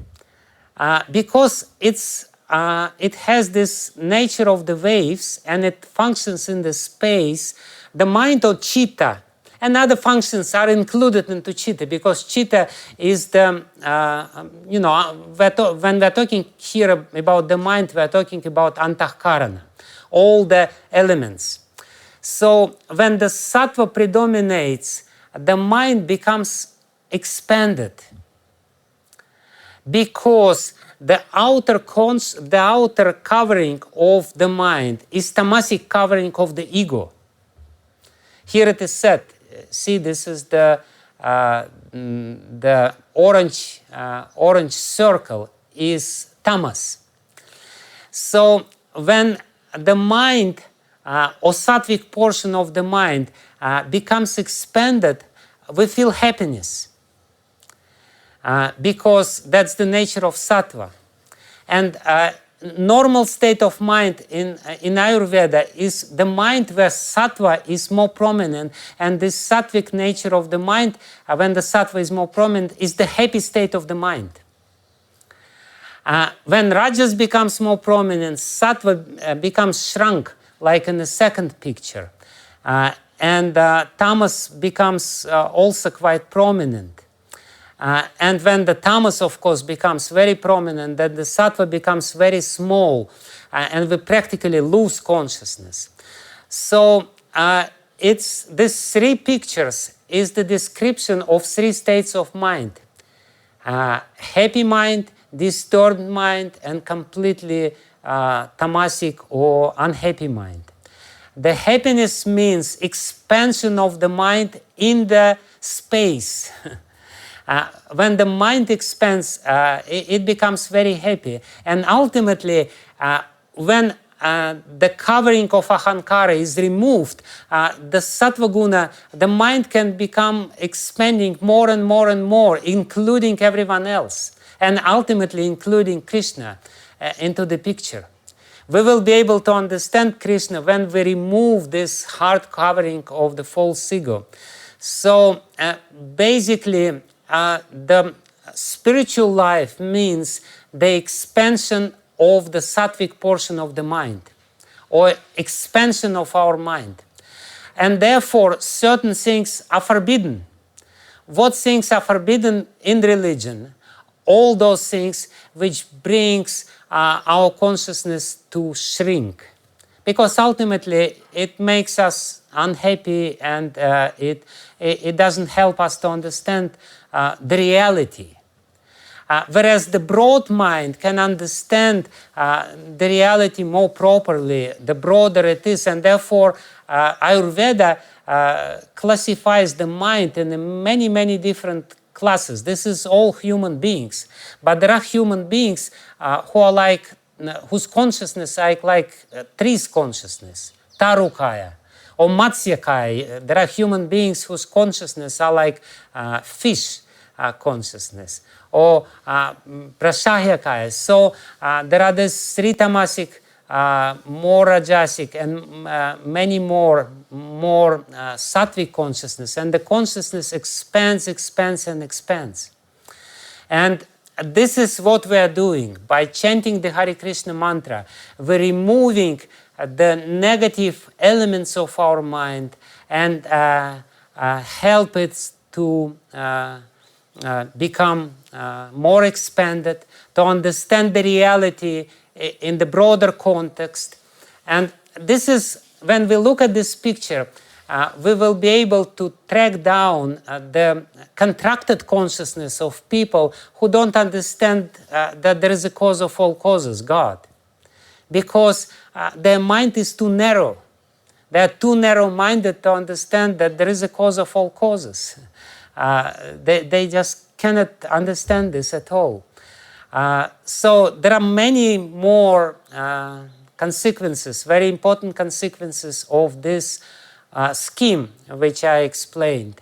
because it has this nature of the waves and it functions in the space, the mind or chitta and other functions are included into chitta, because chitta is the, when we're talking here about the mind, we're talking about antahkarana, all the elements. So when the sattva predominates, the mind becomes expanded, because the outer covering of the mind is tamasic covering of the ego. Here it is said, see, this is the orange circle is tamas. So when the mind or sattvic portion of the mind becomes expanded, we feel happiness. Because that's the nature of sattva. And normal state of mind in Ayurveda is the mind where sattva is more prominent, and this sattvic nature of the mind, when the sattva is more prominent, is the happy state of the mind. When rajas becomes more prominent, sattva becomes shrunk, like in the second picture. And tamas becomes also quite prominent. And when the tamas, of course, becomes very prominent, then the sattva becomes very small, and we practically lose consciousness. So it's these three pictures is the description of three states of mind: happy mind, disturbed mind, and completely tamasic or unhappy mind. The happiness means expansion of the mind in the space. When the mind expands, it becomes very happy. And ultimately, when the covering of ahankara is removed, the sattva guna, the mind can become expanding more and more and more, including everyone else, and ultimately including Krishna into the picture. We will be able to understand Krishna when we remove this hard covering of the false ego. So basically, the spiritual life means the expansion of the sattvic portion of the mind, or expansion of our mind. And therefore, certain things are forbidden. What things are forbidden in religion? All those things which brings our consciousness to shrink. Because ultimately, it makes us unhappy, and it doesn't help us to understand the reality. Whereas the broad mind can understand the reality more properly, the broader it is, and therefore Ayurveda classifies the mind in many, many different classes. This is all human beings, but there are human beings who are like, whose consciousness are like trees consciousness, tarukaya, or matsyakaya. There are human beings whose consciousness are like fish consciousnness, or prasahyakaya. So there are this three tamasic, more rajasic, and many more sattvic consciousness, and the consciousness expands, expands, and expands. And this is what we are doing by chanting the Hare Krishna mantra. We're removing the negative elements of our mind and help it to become more expanded, to understand the reality in the broader context. And this is, when we look at this picture, we will be able to track down the contracted consciousness of people who don't understand that there is a cause of all causes, God. Because their mind is too narrow. they are too narrow-minded to understand that there is a cause of all causes. They just cannot understand this at all. So there are many more consequences, very important consequences of this scheme which I explained.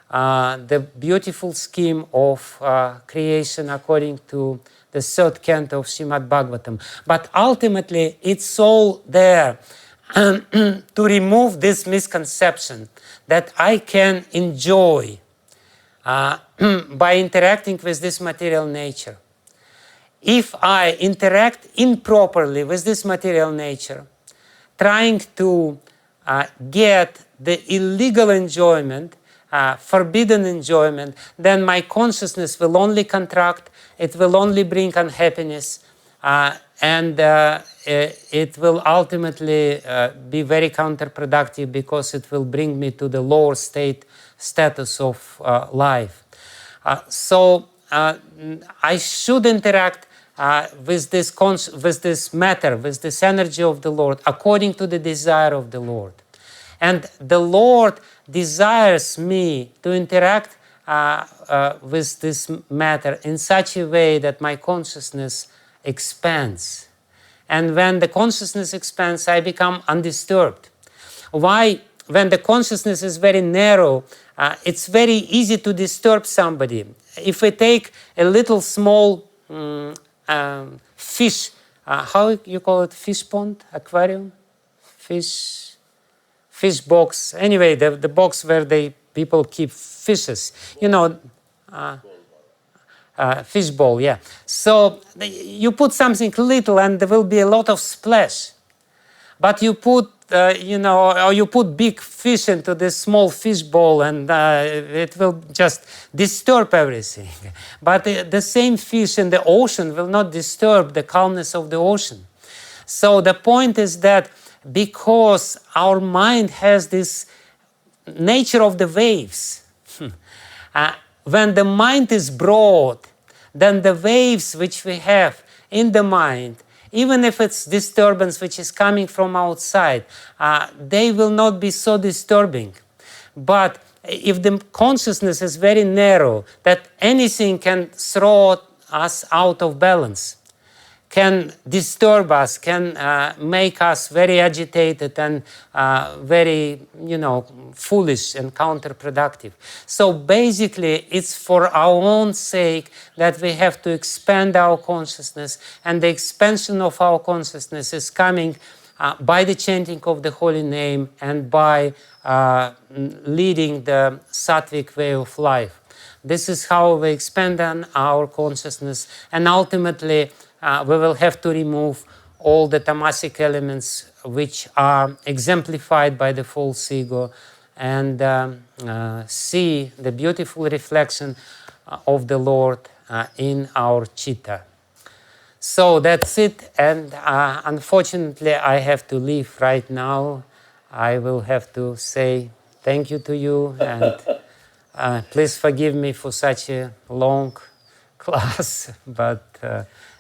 The beautiful scheme of creation according to the third canto of Śrīmad-Bhāgavatam. But ultimately, it's all there to remove this misconception that I can enjoy by interacting with this material nature. If I interact improperly with this material nature, trying to get the illegal enjoyment, forbidden enjoyment, then my consciousness will only contract, it will only bring unhappiness, and it will ultimately be very counterproductive because it will bring me to the lower status of life. So I should interact with this matter, with this energy of the Lord, according to the desire of the Lord. And the Lord desires me to interact with this matter in such a way that my consciousness expands. And when the consciousness expands, I become undisturbed. Why? When the consciousness is very narrow, it's very easy to disturb somebody. If we take a little small fish, how you call it, fish pond, aquarium, fish box. Anyway, the box where people keep fishes. You know, fish bowl, yeah. So you put something little and there will be a lot of splash. But you put, or you put big fish into this small fish bowl and it will just disturb everything. But the same fish in the ocean will not disturb the calmness of the ocean. So the point is that because our mind has this nature of the waves, when the mind is broad, then the waves which we have in the mind, even if it's disturbance which is coming from outside, they will not be so disturbing. But if the consciousness is very narrow, that anything can throw us out of balance, can disturb us, can make us very agitated and very, foolish and counterproductive. So basically, it's for our own sake that we have to expand our consciousness, and the expansion of our consciousness is coming by the chanting of the holy name and by leading the sattvic way of life. This is how we expand on our consciousness, and ultimately we will have to remove all the tamasic elements which are exemplified by the false ego and see the beautiful reflection of the Lord in our citta. So that's it, and unfortunately I have to leave right now. I will have to say thank you to you, and please forgive me for such a long class, but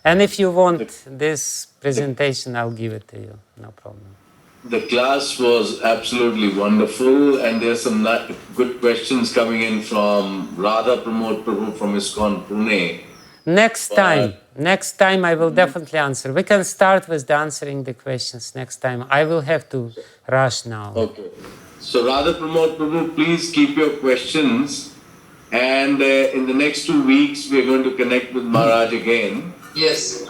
and if you want this presentation, I'll give it to you, no problem. The class was absolutely wonderful, and there's some good questions coming in from Radha Pramod Prabhu from ISKCON Pune. Next time I will definitely answer. We can start with answering the questions next time. I will have to rush now. Okay. So Radha Pramod Prabhu, please keep your questions, and in the next 2 weeks we are going to connect with Maharaj again. Yes.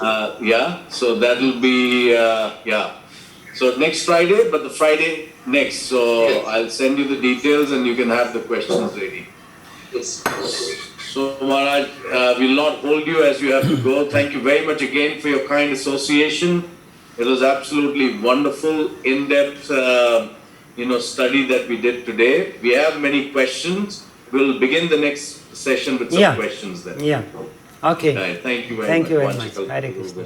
So that will be, So next Friday, but the Friday next. So yes. I'll send you the details and you can have the questions ready. Yes. So Maharaj, we'll not hold you as you have to go. Thank you very much again for your kind association. It was absolutely wonderful, in-depth, study that we did today. We have many questions. We'll begin the next session with some questions then. Yeah. Okay. Right. Thank you very much. Hare Krishna.